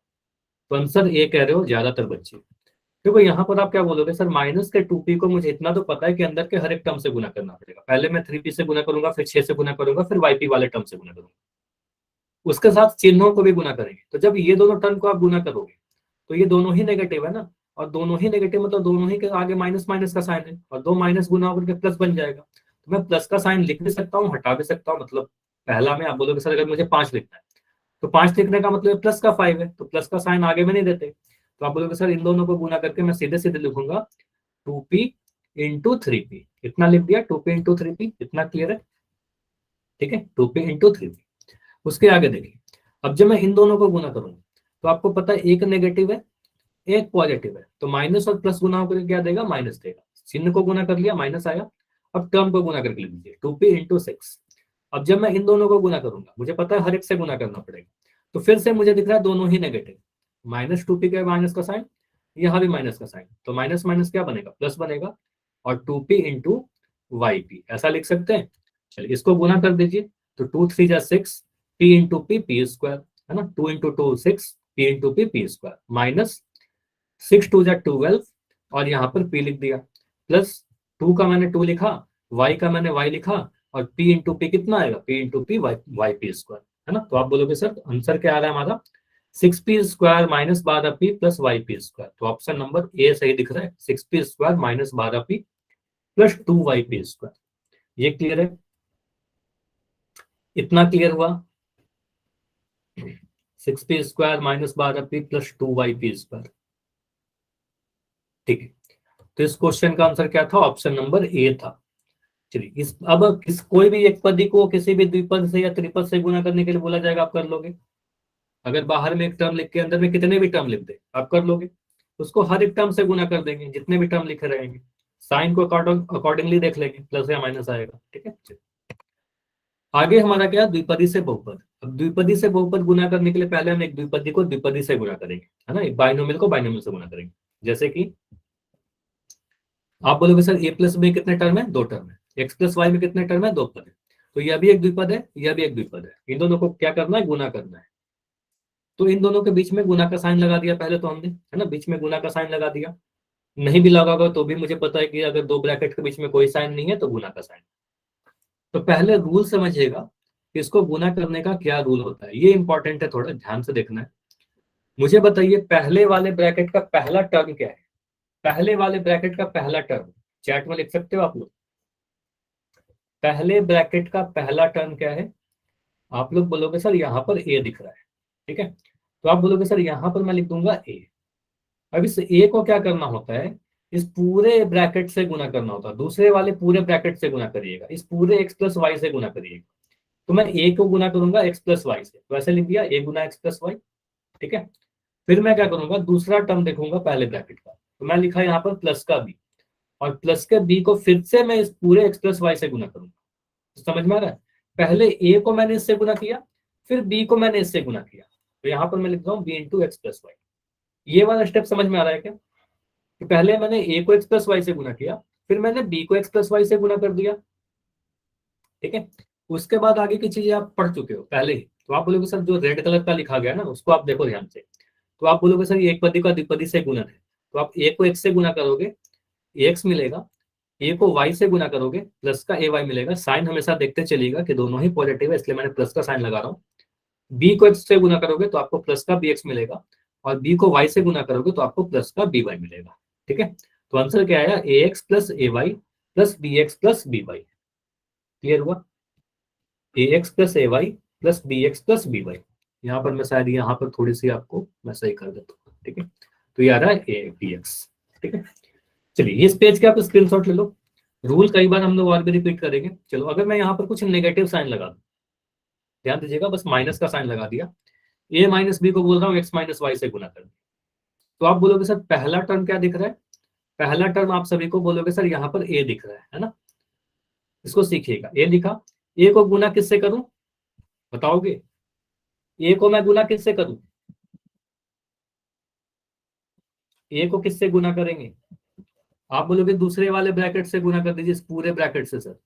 तो आंसर ए कह रहे हो ज्यादातर बच्चे। देखो यहाँ पर आप क्या बोलोगे, सर माइनस के 2p को मुझे इतना तो पता है कि अंदर के हर एक टर्म से गुना करना पड़ेगा, पहले मैं 3p से गुना करूंगा, फिर 6 से गुना करूंगा, फिर yp वाले टर्म से गुना करूंगा, उसके साथ चिन्हों को भी गुना करेंगे। तो जब ये दोनों टर्म को आप गुना करोगे तो ये दोनों ही नेगेटिव है ना, और दोनों ही नेगेटिव मतलब दोनों ही के आगे माइनस माइनस का साइन है, और दो माइनस गुना होकर के प्लस बन जाएगा। तो मैं प्लस का साइन लिख भी सकता हूँ, हटा भी सकता हूँ। मतलब पहला में आप बोलोगे सर अगर मुझे 5 लिखना है तो 5 लिखने का मतलब प्लस का 5 है, तो प्लस का साइन आगे में नहीं देते, तो आप बोलोगे सर इन दोनों को गुना करके मैं सीधे सीधे लिखूंगा 2p इंटू 3p, इतना लिख दिया 2p इंटू 3p, इतना क्लियर है, ठीक है, 2p इंटू 3p। उसके आगे देखिए, अब जब मैं इन दोनों को गुना करूंगा तो आपको पता है एक नेगेटिव है एक पॉजिटिव है, तो माइनस और प्लस गुना होकर क्या देगा, माइनस देगा, चिन्ह को गुना कर लिया माइनस आया। अब टर्म को गुना करके लिख दीजिए 2p इंटू 6। अब जब मैं इन दोनों को गुना करूंगा, मुझे पता है हर एक से गुना करना पड़ेगा, तो फिर से मुझे दिख रहा है दोनों ही नेगेटिव, माइनस 2p का माइनस का साइन, यहाँ भी माइनस का साइन, तो माइनस माइनस क्या बनेगा, प्लस बनेगा, और 2p इंटू yp ऐसा लिख सकते हैं। चलिए इसको गुना कर दीजिए, तो 2 3 जा 6, p into P P square, है ना, 2 into 2 6, p into P P square, minus 6 2 जा 12, और यहाँ पर p लिख दिया, प्लस 2 का मैंने 2 लिखा, y का मैंने y लिखा, और p इंटू पी कितना आएगा, p into P Y P square, है ना। तो आप बोलोगे सर आंसर क्या आ रहा है हमारा, 6p square minus 12p plus Y P square, तो ऑप्शन नंबर ए सही दिख रहा है, 6p square minus 12p plus 2yp square. ये क्लियर है, इतना क्लियर हुआ, 6p square minus 12p plus 2yp square, ठीक है। तो इस क्वेश्चन का आंसर क्या था, ऑप्शन नंबर ए था। चलिए इस अब कोई भी एक पदी को किसी भी द्विपद से या त्रिपद से गुना करने के लिए बोला जाएगा, आप कर लोगे। अगर बाहर में एक टर्म लिख के अंदर में कितने भी टर्म लिख दे आप कर लोगे, उसको हर एक टर्म से गुना कर देंगे जितने भी टर्म लिखे रहेंगे, साइन को अकॉर्डिंगली देख लेंगे, प्लस या माइनस आएगा, ठीक है। आगे हमारा क्या, द्विपदी से बहुपद। अब द्विपदी से बहुपद गुना करने के लिए पहले हम एक द्विपदी को द्विपदी से गुना करेंगे, है ना, एक बाइनोमियल को बाइनोमियल से गुना करेंगे। जैसे कि आप बोलोगे सर ए प्लस बी कितने टर्म है, 2 टर्म है, एक्स प्लस वाई में कितने टर्म है, 2 पद है, तो यह भी एक द्विपद है, यह भी एक द्विपद है, इन दोनों को क्या करना है, गुना करना है। तो इन दोनों के बीच में गुना का साइन लगा दिया पहले तो हमने, है ना, बीच में गुना का साइन लगा दिया, नहीं भी लगा होगा तो भी मुझे पता है कि अगर 2 ब्रैकेट के बीच में कोई साइन नहीं है तो गुना का साइन। तो पहले रूल समझिएगा कि इसको गुना करने का क्या रूल होता है, ये इंपॉर्टेंट है, थोड़ा ध्यान से देखना है। मुझे बताइए पहले वाले ब्रैकेट का पहला टर्म क्या है, पहले वाले ब्रैकेट का पहला टर्म चैट में लिख सकते हो आप लोग, पहले ब्रैकेट का पहला टर्म क्या है, आप लोग बोलोगे सर यहाँ पर ए दिख रहा है, ठीक है, तो आप बोलोगे सर यहाँ पर मैं लिख दूंगा ए। अब इस ए को क्या करना होता है, इस पूरे ब्रैकेट से गुना करना होता है, दूसरे वाले पूरे ब्रैकेट से गुना करिएगा, इस पूरे एक्स प्लस वाई से गुना करिएगा। तो मैं ए को गुना करूंगा एक्स प्लस वाई से, तो ऐसे लिख दिया ए गुना एक्स प्लस वाई, ठीक है। फिर मैं क्या करूंगा, दूसरा टर्म देखूंगा पहले ब्रैकेट का, तो मैं लिखा यहाँ पर प्लस का बी, और प्लस के बी को फिर से मैं इस पूरे एक्स प्लस वाई से गुना करूंगा। समझ में आ रहा है, पहले ए को मैंने इससे गुना किया, फिर बी को मैंने इससे गुना किया, तो यहाँ पर मैं लिख रहा हूँ B into X plus Y. ये वाला स्टेप समझ में आ रहा है क्या, कि पहले मैंने ए को एक्स प्लस वाई से गुना किया, फिर मैंने बी को एक्स प्लस वाई से गुना कर दिया, ठीक है। उसके बाद आगे की चीजें आप पढ़ चुके हो पहले ही, तो आप बोलोगे सर जो रेड कलर का लिखा गया ना उसको आप देखो ध्यान से, तो आप बोलोगे सर ये एक पदी का द्विपदी से गुणन है, तो आप ए को एक्स से गुना करोगे एक्स मिलेगा, ए को वाई से गुना करोगे प्लस का ए वाई मिलेगा, साइन हमेशा देखते चलिएगा कि दोनों ही पॉजिटिव है इसलिए मैंने प्लस का साइन लगा रहा हूँ। बी को एक्स से गुना करोगे तो आपको प्लस का बी एक्स मिलेगा, और बी को वाई से गुना करोगे तो आपको प्लस का बी वाई मिलेगा, ठीक है। तो आंसर क्या आया, a x plus a y plus b x plus b y. Clear हुआ, a x plus a y plus b x plus b y. यहाँ पर मैं शायद यहाँ पर थोड़ी सी आपको मैं सही कर देता हूँ, ठीक है। तो ये आ रहा है ए बी एक्स, ठीक है। चलिए इस पेज के आप स्क्रीनशॉट ले लो, रूल कई बार हम लोग और भी रिपीट करेंगे। चलो अगर मैं यहाँ पर कुछ नेगेटिव साइन लगा दूं, ध्यान दीजिएगा, बस माइनस का साइन लगा दिया, ए माइनस बी को बोल रहा हूँ एक्स माइनस वाई से गुना कर, तो आप बोलोगे सर पहला टर्म क्या दिख रहा है, पहला टर्म आप सभी को बोलोगे सर यहाँ पर ए दिख रहा है ना, इसको सीखिएगा, ए दिखा, ए को गुना किससे करूं बताओगे, ए को मैं गुना किससे करूं, ए को किससे गुना करेंगे, आप बोलोगे दूसरे वाले ब्रैकेट से गुना कर दीजिए, इस पूरे ब्रैकेट से सर,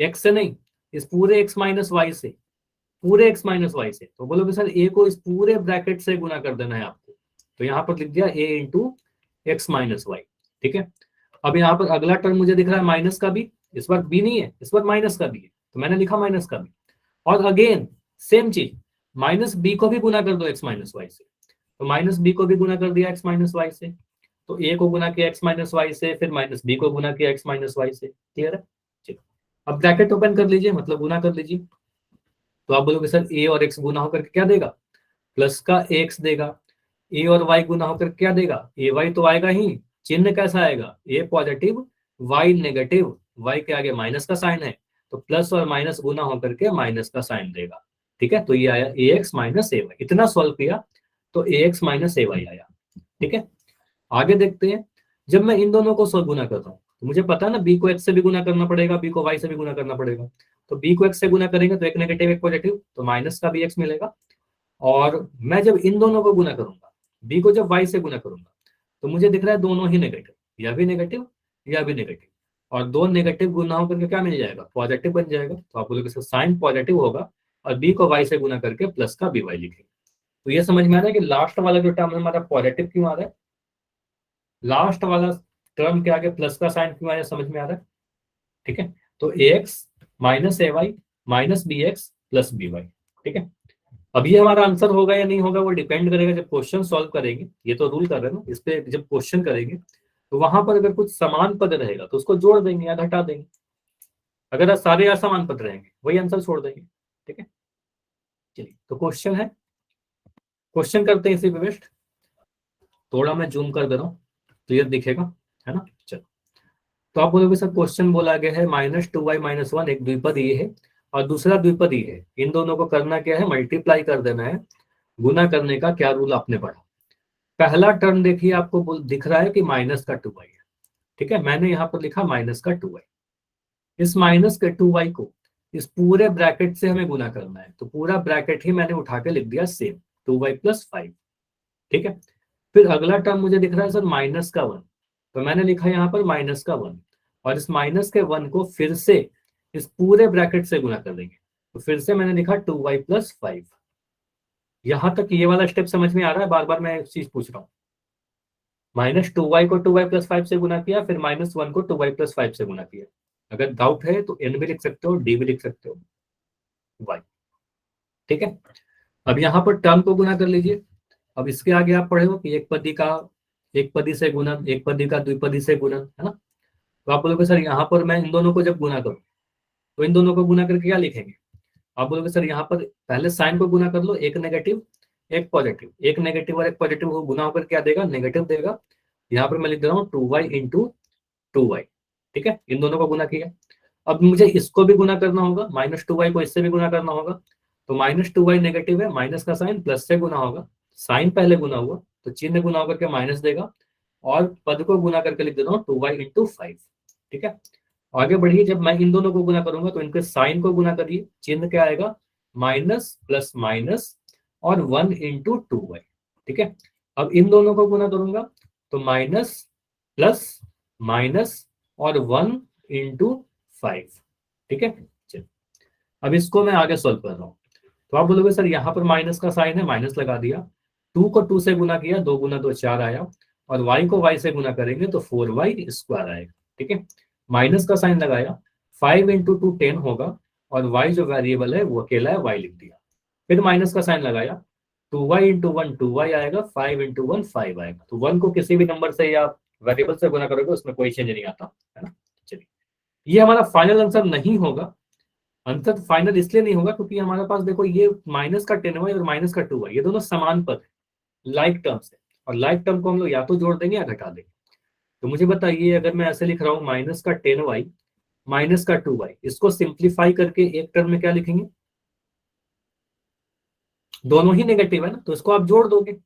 एक्स से नहीं, इस पूरे एक्स माइनस वाई से, पूरे एक्स माइनस वाई से, तो बोलोगे सर ए को इस पूरे ब्रैकेट से गुना कर देना है आपको, तो यहाँ पर लिख दिया ए इंटू एक्स माइनस वाई, ठीक है। अब यहाँ पर अगला टर्म मुझे दिख रहा है माइनस का बी, इस बार बी नहीं है, इस बार माइनस का बी है, तो मैंने लिखा माइनस का बी, और अगेन सेम चीज माइनस बी को भी गुना कर दो एक्स माइनस वाई से, तो माइनस बी को भी गुना कर दिया एक्स माइनस वाई से, तो ए को गुना किया एक्स माइनस वाई से, फिर माइनस बी को गुना किया एक्स माइनस वाई से। क्लियर है, चलो अब ब्रैकेट ओपन कर लीजिए, मतलब गुना कर लीजिए, तो आप बोलोगे सर ए और एक्स गुना होकर क्या देगा, प्लस का एक्स देगा, ए और वाई गुना होकर क्या देगा, ए वाई तो आएगा ही, चिन्ह कैसा आएगा, ए पॉजिटिव वाई नेगेटिव, वाई के आगे माइनस का साइन है, तो प्लस और माइनस गुना होकर के माइनस का साइन देगा। ठीक है, तो ये आया a x minus a Y, इतना सॉल्व किया तो a x minus a Y आया। ठीक है, आगे देखते हैं, जब मैं इन दोनों को गुना करता हूँ तो मुझे पता है ना, बी को एक्स से भी गुना करना पड़ेगा, बी को वाई से भी गुना करना पड़ेगा। तो बी को एक्स से गुना करेंगे तो एक नेगेटिव एक पॉजिटिव, तो माइनस का बी एक्स मिलेगा। और मैं जब इन दोनों को गुना करूंगा, बी को जब वाई से गुना करूंगा, तो मुझे दिख रहा है दोनों ही नेगेटिव, या भी नेगेटिव या भी नेगेटिव, और दो नेगेटिव गुना होकर के क्या मिल जाएगा, पॉजिटिव बन जाएगा। तो आप बोलोगे साइन पॉजिटिव होगा, और बी को वाई से गुना करके प्लस का बी वाई लिखेंगे। तो ये समझ में आ रहा है कि लास्ट वाला जो टर्म हमारा पॉजिटिव क्यों आ रहा है, लास्ट वाला टर्म के आगे प्लस का साइन क्यों आया, समझ में आ रहा है। ठीक है, तो a x minus a y minus b x plus b y. ठीक है, अब ये हमारा आंसर होगा या नहीं होगा वो डिपेंड करेगा जब क्वेश्चन सॉल्व करेंगे, ये तो रूल कर रहे हैं ना, इस पे जब क्वेश्चन करेंगे तो वहां पर अगर कुछ समान पद रहेगा तो उसको जोड़ देंगे या घटा देंगे, अगर सारे असमान पद रहेंगे वही आंसर छोड़ देंगे। ठीक है, चलिए तो क्वेश्चन है, क्वेश्चन करते हैं इसी पे बेस्ट। थोड़ा मैं जूम कर दे रहा हूँ, क्लियर दिखेगा, है ना। चलो, तो आप बोलोगे सर क्वेश्चन बोला गया है minus two Y minus one, एक द्विपद ये है और दूसरा द्विपद ये है, इन दोनों को करना क्या है, मल्टीप्लाई कर देना है, गुना करने का क्या रूल आपने पढ़ा। पहला टर्म देखिए आपको दिख रहा है कि माइनस का टू वाई है। ठीक है, मैंने यहाँ पर लिखा माइनस का टू वाई, इस माइनस के टू वाई को इस पूरे ब्रैकेट से हमें गुना करना है, तो पूरा ब्रैकेट ही मैंने उठा के लिख दिया same, two Y plus five. ठीक है, फिर अगला टर्म मुझे दिख रहा है सर माइनस का वन, तो मैंने लिखा यहाँ पर माइनस का वन, और इस माइनस के वन को फिर से इस पूरे ब्रैकेट से गुना कर देंगे, तो फिर से मैंने लिखा टू वाई प्लस फाइव। यहां तक ये वाला स्टेप समझ में आ रहा है, बार बार मैं एक चीज पूछ रहा हूँ, माइनस टू वाई को टू वाई प्लस फाइव से गुना किया, फिर माइनस वन को टू वाई प्लस फाइव से गुना किया। अगर डाउट है तो एन भी लिख सकते हो, डी भी लिख सकते हो, वाई। ठीक है, अब यहाँ पर टर्म को गुना कर लीजिए। अब इसके आगे आप पढ़े हो कि एक पदी का एक पदी से गुणन, एक पदी का द्विपदी से गुणन, है ना। तो आप बोलोगे सर यहाँ पर मैं इन दोनों को जब गुना करूं तो इन दोनों को गुना करके क्या लिखेंगे, आप बोलोगे सर यहाँ पर पहले साइन को गुना कर लो, एक नेगेटिव एक पॉजिटिव, एक नेगेटिव और एक पॉजिटिव को गुना होकर क्या देगा, नेगेटिव देगा। यहाँ पर मैं लिख दे रहा हूँ two Y into two Y. ठीक है, इन दोनों को गुना किया, अब मुझे इसको भी गुना करना होगा, माइनस टू वाई को इससे भी गुना करना होगा, तो माइनस टू वाई नेगेटिव है, माइनस का साइन प्लस से गुना होगा, साइन पहले गुना हुआ तो चिन्ह गुना होकर के माइनस देगा, और पद को गुना करके लिख देता हूँ टू वाई इंटू फाइव। ठीक है, आगे बढ़िए, जब मैं इन दोनों को गुना करूंगा तो इनके साइन को गुना करिए, चिन्ह क्या आएगा, माइनस प्लस माइनस और वन इंटू टू वाई। ठीक है, अब इन दोनों को गुना करूंगा तो माइनस प्लस माइनस और वन इंटू फाइव। ठीक है, चलिए अब इसको मैं आगे सॉल्व कर रहा हूँ। तो आप बोलोगे सर यहाँ पर माइनस का साइन है, माइनस लगा दिया, टू को टू से गुना किया, दो गुना दो चार आया, और वाई को वाई से गुना करेंगे तो फोर वाई स्क्वायर आएगा। ठीक है, माइनस का साइन लगाया, फाइव इंटू टू 10 होगा, और वाई जो वेरिएबल है वो अकेला है, वाई लिख दिया, फिर माइनस का साइन लगाया, two Y into one two Y आएगा, फाइव इंटू वन फाइव आएगा। तो वन को किसी भी नंबर से या वेरिएबल से गुना करोगे उसमें कोई चेंज नहीं आता, है ना। चलिए, ये हमारा फाइनल आंसर नहीं होगा, आंसर फाइनल इसलिए नहीं होगा क्योंकि हमारे पास देखो ये माइनस का 10y और माइनस का 2y ये दोनों समान पद है, लाइक टर्म्स है, और लाइक टर्म को हम लोग या तो जोड़ देंगे या घटा देंगे। तो मुझे बताइए, अगर मैं ऐसे लिख रहा हूँ माइनस का 10y माइनस का 2y, इसको सिंप्लीफाई करके एक टर्म में क्या लिखेंगे, दोनों ही नेगेटिव है ना, तो इसको आप जोड़ दोगे,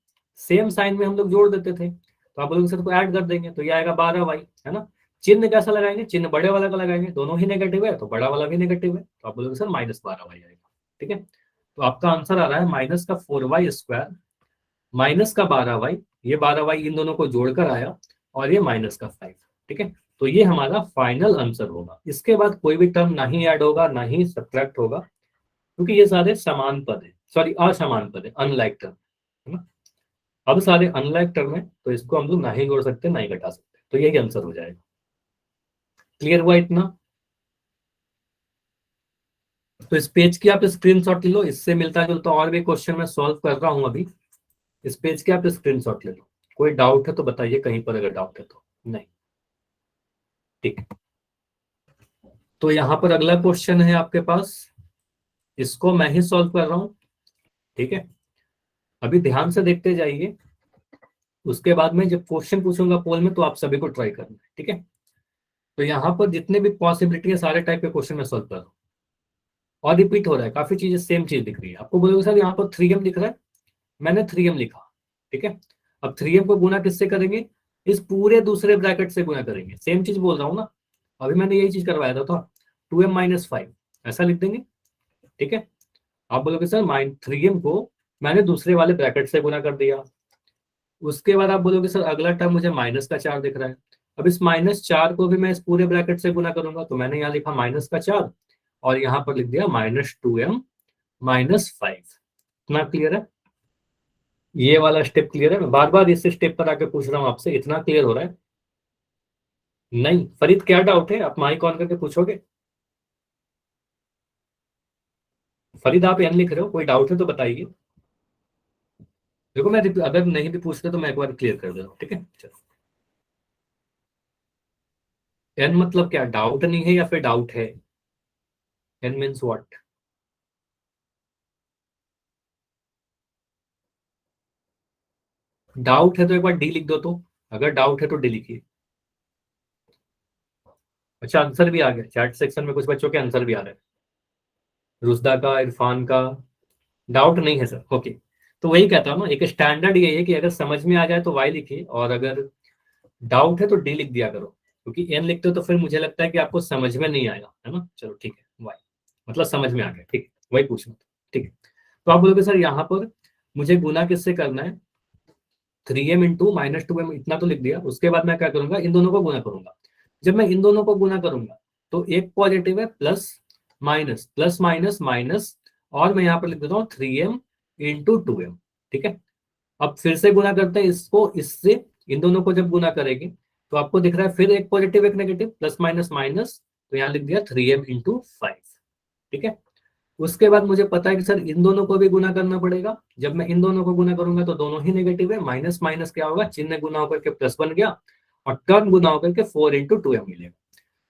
सेम साइन में हम लोग जोड़ देते थे, तो आप लोग सर को ऐड कर देंगे तो ये आएगा 12y, है ना। चिन्ह कैसा लगाएंगे, चिन्ह बड़े वाला का लगाएंगे, दोनों ही नेगेटिव है तो बड़ा वाला भी नेगेटिव है, तो आप बोलोगे सर माइनस 12y आएगा। ठीक है, तो आपका आंसर आ रहा है माइनस का 4y स्क्वायर माइनस का 12y, ये 12y इन दोनों को जोड़कर आया, और ये माइनस का 5। ठीक है, तो ये हमारा फाइनल आंसर होगा, इसके बाद कोई भी टर्म ना ही ऐड होगा ना ही सब्ट्रैक्ट होगा, क्योंकि ये सारे समान पद है, सॉरी असमान पद है, अनलाइक टर्म, है ना। अब सारे अनलाइक टर्म है तो इसको हम लोग ना ही जोड़ सकते ना ही घटा सकते, तो यही आंसर हो जाएगा। क्लियर हुआ इतना। तो इस पेज की आप स्क्रीनशॉट ले लो, इससे मिलता जुलता और भी क्वेश्चन मैं सॉल्व कर रहा हूं अभी, इस पेज की आप स्क्रीनशॉट ले लो। कोई डाउट है तो बताइए, कहीं पर अगर डाउट है तो। नहीं, ठीक, तो यहाँ पर अगला क्वेश्चन है आपके पास, इसको मैं ही सॉल्व कर रहा हूं। ठीक है, अभी ध्यान से देखते जाइए, उसके बाद में जब क्वेश्चन पूछूंगा पोल में तो आप सभी को ट्राई करना है, ठीक है। तो यहाँ पर जितने भी पॉसिबिलिटी है सारे टाइप के क्वेश्चन में सॉल्व कर रहा हूँ, और रिपीट हो रहा है, काफी चीजें सेम चीज दिख रही है। आपको बोलोगे सर यहाँ पर 3m दिख रहा है, मैंने 3m लिखा, ठीक है। अब 3m को गुना किससे करेंगे, इस पूरे दूसरे ब्रैकेट से गुना करेंगे, सेम चीज बोल रहा हूँ ना, अभी मैंने यही चीज करवाया था 2m माइनस 5 ऐसा लिख देंगे, ठीक है। आप बोलोगे सर 3m को मैंने दूसरे वाले ब्रैकेट से गुना कर दिया। उसके बाद आप बोलोगे सर अगला टर्म मुझे -4 दिख रहा है, अब इस -4 को भी मैं इस पूरे ब्रैकेट से गुना करूंगा, तो मैंने यहाँ लिखा -4 और यहाँ पर लिख दिया -2m माइनस 5। इतना क्लियर है, ये वाला स्टेप क्लियर है। मैं बार बार इस स्टेप पर आके पूछ रहा हूँ आपसे, इतना क्लियर हो रहा है? नहीं फरीद, क्या डाउट है? आप माइक ऑन करके पूछोगे। फरीद आप एन लिख रहे हो, कोई डाउट है तो बताइए। देखो मैं अगर नहीं भी पूछ रहे तो मैं एक बार क्लियर कर दे रहा हूँ, ठीक है। चलो, एन मतलब क्या, डाउट नहीं है या फिर डाउट है? N means what? डाउट है तो एक बार डी लिख दो, तो अगर डाउट है तो डी लिखिए। अच्छा आंसर भी आ गया, चैट सेक्शन में कुछ बच्चों के आंसर भी आ रहे हैं, रुजदा का, इरफान का। डाउट नहीं है सर, ओके। तो वही कहता हूँ ना, एक स्टैंडर्ड ये है कि अगर समझ में आ जाए तो वाई लिखिए, और अगर डाउट है तो डी लिख दिया करो, क्योंकि एन लिखते हो तो फिर मुझे लगता है कि आपको समझ में नहीं आएगा, है ना। चलो ठीक है, वाई मतलब समझ में आ गया, ठीक है, वही पूछना था, ठीक है। तो आप बोलोगे सर यहाँ पर मुझे गुना किससे करना है, 3m इंटू -2m, इतना तो लिख दिया। उसके बाद मैं क्या करूंगा, इन दोनों को गुना करूंगा। जब मैं इन दोनों को गुना करूंगा तो एक पॉजिटिव है, plus minus plus minus minus, और मैं यहाँ पर लिख देता हूँ 3m इंटू 2m, ठीक है। अब फिर से गुना करते हैं इसको इससे, इन दोनों को जब गुना करेंगे तो आपको दिख रहा है फिर एक पॉजिटिव एक नेगेटिव, प्लस माइनस माइनस, तो यहाँ लिख दिया 3m इंटू 5, ठीक है। उसके बाद मुझे पता है कि सर इन दोनों को भी गुना करना पड़ेगा। जब मैं इन दोनों को गुना करूंगा तो दोनों ही नेगेटिव है, माइनस माइनस क्या होगा, चिन्ह गुना होकर के प्लस बन गया, और टर्म गुना होकर के 4 इंटू 2m मिलेगा।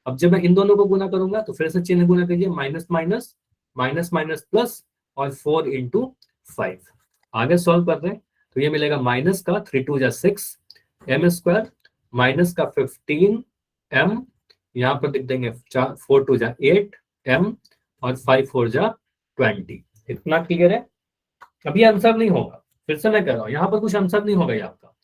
अब जब मैं इन दोनों को गुना करूंगा तो फिर से चिन्ह गुना कीजिए, minus minus minus minus plus, और 4 इंटू 5। आगे सॉल्व कर रहे हैं तो ये मिलेगा माइनस का 3 2 जा 6 m स्क्वायर, माइनस का 15 m, यहाँ पर लिख देंगे 4 2 जा 8 m, और 5 4 जा 20। इतना क्लियर है? अभी आंसर नहीं होगा, फिर से मैं कह रहा हूँ यहाँ पर कुछ आंसर नहीं होगा ये आपका,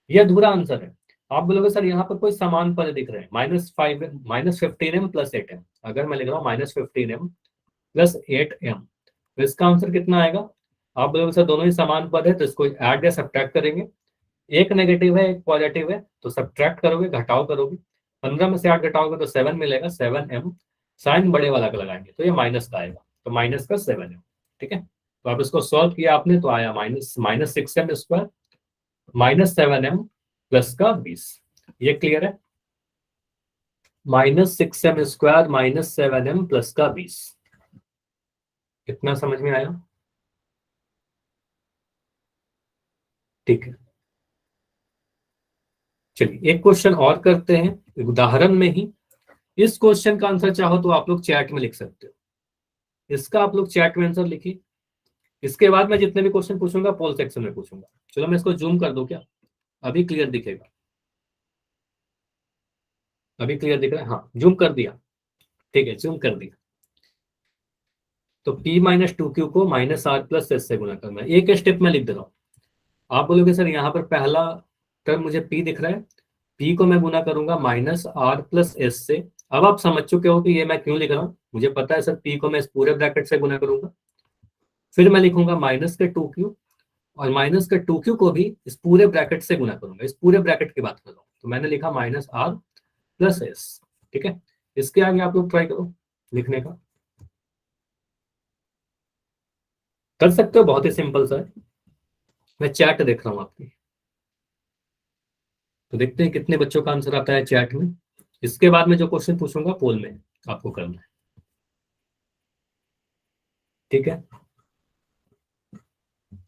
ये अधूरा आंसर है। आप बोलोगे सर यहाँ पर कोई समान पद दिख रहे हैं, -15m प्लस 8m, अगर मैं लिख रहा हूँ -15m प्लस 8m, तो इसका आंसर कितना आएगा? आप बोलोगे सर दोनों ही समान पद है तो इसको ऐड या सब्ट्रैक्ट करेंगे, एक नेगेटिव है एक पॉजिटिव है तो सब्ट्रैक्ट करोगे, घटाव करोगे, 15 में से 8 घटाओगे तो 7 मिलेगा, 7m, साइन बड़े वाला का लगाएंगे तो ये माइनस का आएगा, तो माइनस का 7m, ठीक है। तो अब इसको सॉल्व किया आपने तो आया -6m स्क्वायर -7m प्लस का 20। ये क्लियर है? -6m स्क्वायर -7m प्लस का 20, कितना समझ में आया? ठीक है, चलिए एक क्वेश्चन और करते हैं, एक उदाहरण में ही। इस क्वेश्चन का आंसर चाहो तो आप लोग चैट में लिख सकते हो, इसका आप लोग चैट में आंसर लिखिए। इसके बाद मैं जितने भी क्वेश्चन पूछूंगा पोल सेक्शन में पूछूंगा। चलो मैं इसको जूम कर दूं क्या, अभी क्लियर दिखेगा? अभी क्लियर दिख रहा है? हाँ जूम कर दिया, ठीक है जूम कर दिया। तो p माइनस 2q को -r प्लस s से गुना करना है, एक स्टेप में लिख दे रहा हूँ। आप बोलोगे सर यहाँ पर पहला टर्म मुझे p दिख रहा है, p को मैं गुना करूंगा -r प्लस s से। अब आप समझ चुके हो कि ये मैं क्यों लिख रहा हूँ, मुझे पता है सर p को मैं इस पूरे ब्रैकेट से गुना करूंगा, फिर मैं लिखूंगा -2q, और -2q को भी इस पूरे ब्रैकेट से गुना करूंगा, इस पूरे ब्रैकेट की बात कर रहा हूँ, तो मैंने लिखा -r प्लस s, ठीक है। इसके आगे आप लोग ट्राई करो लिखने का, कर सकते हो, बहुत ही सिंपल सा है। मैं चैट देख रहा हूँ आपकी, तो देखते हैं कितने बच्चों का आंसर आता है चैट में। इसके बाद में जो क्वेश्चन पूछूंगा पोल में आपको करना है, ठीक है।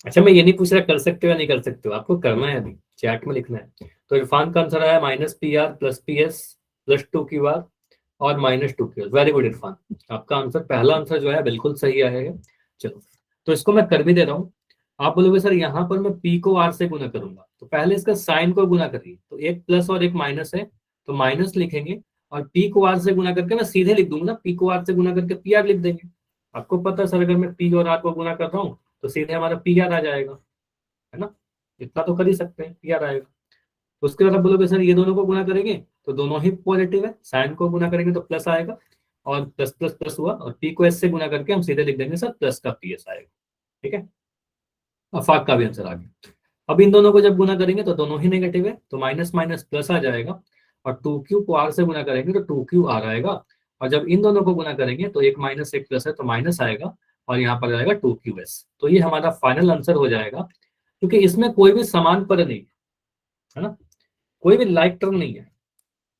अच्छा मैं ये नहीं पूछ रहा कर सकते हो या नहीं कर सकते हो, आपको करना है, अभी चैट में लिखना है। तो इरफान का आंसर आया -PR plus PS plus 2QR और -2QR। वेरी गुड इरफान, आपका आंसर पहला आंसर जो है बिल्कुल सही आया है। चलो तो इसको मैं कर भी दे रहा हूँ, आप बोलोगे सर यहाँ पर मैं पी को आर से गुना करूंगा, तो पहले इसका साइन को गुना करिए, तो एक प्लस और एक माइनस है तो माइनस लिखेंगे, और पी को आर से गुना करके मैं सीधे लिख दूंगा, पी को आर से गुना करके पी आर लिख देंगे। आपको पता है सर अगर मैं पी और आर को गुना कर रहा हूँ तो सीधे हमारा पी आर आ जाएगा, है ना, इतना तो कर ही सकते हैं, पी आर आएगा। उसके बाद आप बोलोगे सर ये दोनों को गुना करेंगे तो दोनों ही पॉजिटिव है, साइन को गुना करेंगे तो प्लस आएगा, और प्लस प्लस प्लस हुआ, और पी को एस से गुना करके हम सीधे लिख देंगे सर प्लस का पी एस आएगा। ठीक है, अफाक का भी आंसर आ गया। अब इन दोनों को जब गुना करेंगे तो दोनों ही नेगेटिव है, तो माइनस माइनस प्लस आ जाएगा, और टू क्यू को आर से गुना करेंगे तो टू क्यू आर आएगा, और जब इन दोनों को गुना करेंगे तो एक माइनस एक प्लस है तो माइनस आएगा, और यहाँ पर आएगा टू क्यू एस। तो ये हमारा फाइनल आंसर हो जाएगा, क्योंकि इसमें कोई भी समान पद नहीं है ना, कोई भी लाइक टर्म नहीं है,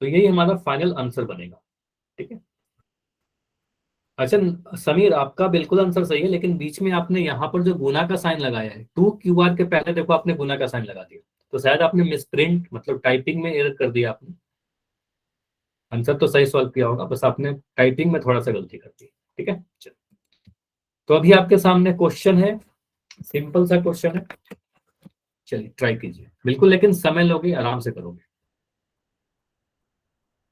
तो यही हमारा फाइनल आंसर बनेगा। ठीक है, अच्छा समीर आपका बिल्कुल आंसर सही है, लेकिन बीच में आपने यहाँ पर जो गुना का साइन लगाया है, टू क्यू आर के पहले देखो आपने गुना का साइन लगा दिया, तो शायद आपने मिसप्रिंट मतलब टाइपिंग में एरर कर दिया आपने। आंसर तो सही सॉल्व किया होगा, बस आपने टाइपिंग में थोड़ा सा गलती कर दी। ठीक है, चलो तो अभी आपके सामने क्वेश्चन है, सिंपल सा क्वेश्चन है, चलिए ट्राई कीजिए बिल्कुल, लेकिन समय लोगे, आराम से करोगे।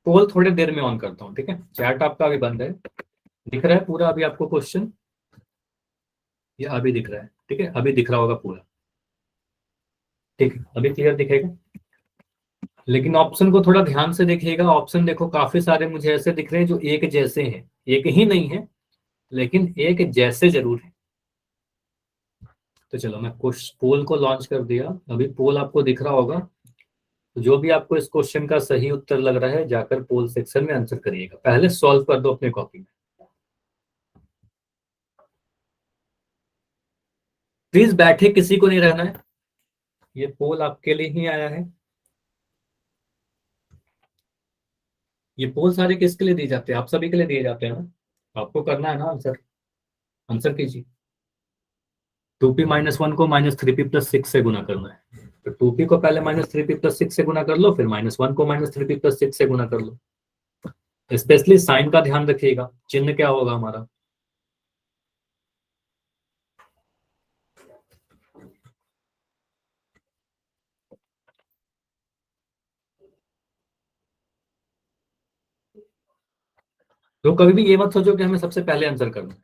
पोल थोड़ी देर में ऑन करता हूँ, ठीक है, चैट आपका अभी बंद है, दिख रहा है पूरा अभी आपको क्वेश्चन, ये अभी दिख रहा है, ठीक है, अभी दिख रहा होगा पूरा, ठीक है, अभी क्लियर दिखेगा। लेकिन ऑप्शन को थोड़ा ध्यान से देखिएगा, ऑप्शन देखो काफी सारे मुझे ऐसे दिख रहे हैं जो एक जैसे हैं, एक ही नहीं है लेकिन एक जैसे जरूर है। तो चलो मैं पोल को लॉन्च कर दिया, अभी पोल आपको दिख रहा होगा, तो जो भी आपको इस क्वेश्चन का सही उत्तर लग रहा है जाकर पोल सेक्शन में आंसर करिएगा, पहले सॉल्व कर दो अपने कॉपी में। प्लीज बैठे, किसी को नहीं रहना है, ये पोल आपके लिए ही आया है। ये पोल सारे किसके लिए दिए जाते हैं, आप सभी के लिए दिए जाते हैं ना, आपको करना है ना आंसर, आंसर कीजिए। टू पी माइनस वन को minus three P plus six से गुना करना है, तो टू पी को पहले minus three P plus six से गुना कर लो, फिर माइनस वन को minus three P plus six से गुना कर लो। स्पेशली साइन का ध्यान रखिएगा, चिन्ह क्या होगा हमारा। तो कभी भी ये मत सोचो कि हमें सबसे पहले आंसर करना है,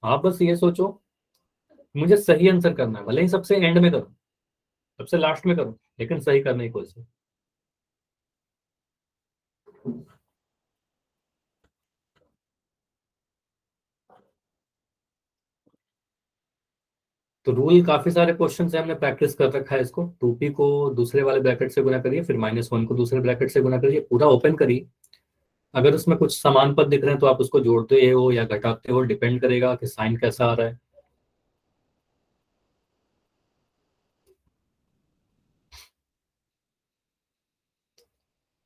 आप बस ये सोचो मुझे सही आंसर करना है, भले ही सबसे एंड में करो, सबसे लास्ट में करो, लेकिन सही करने की कोशिश। तो रूल काफी सारे क्वेश्चन से हमने प्रैक्टिस कर रखा है इसको, टू पी को दूसरे वाले ब्रैकेट से गुना करिए, फिर माइनस वन को दूसरे ब्रैकेट से गुना करिए, पूरा ओपन करिए, अगर उसमें कुछ समान पद दिख रहे हैं तो आप उसको जोड़ते हो या घटाते हो, डिपेंड करेगा कि साइन कैसा आ रहा है।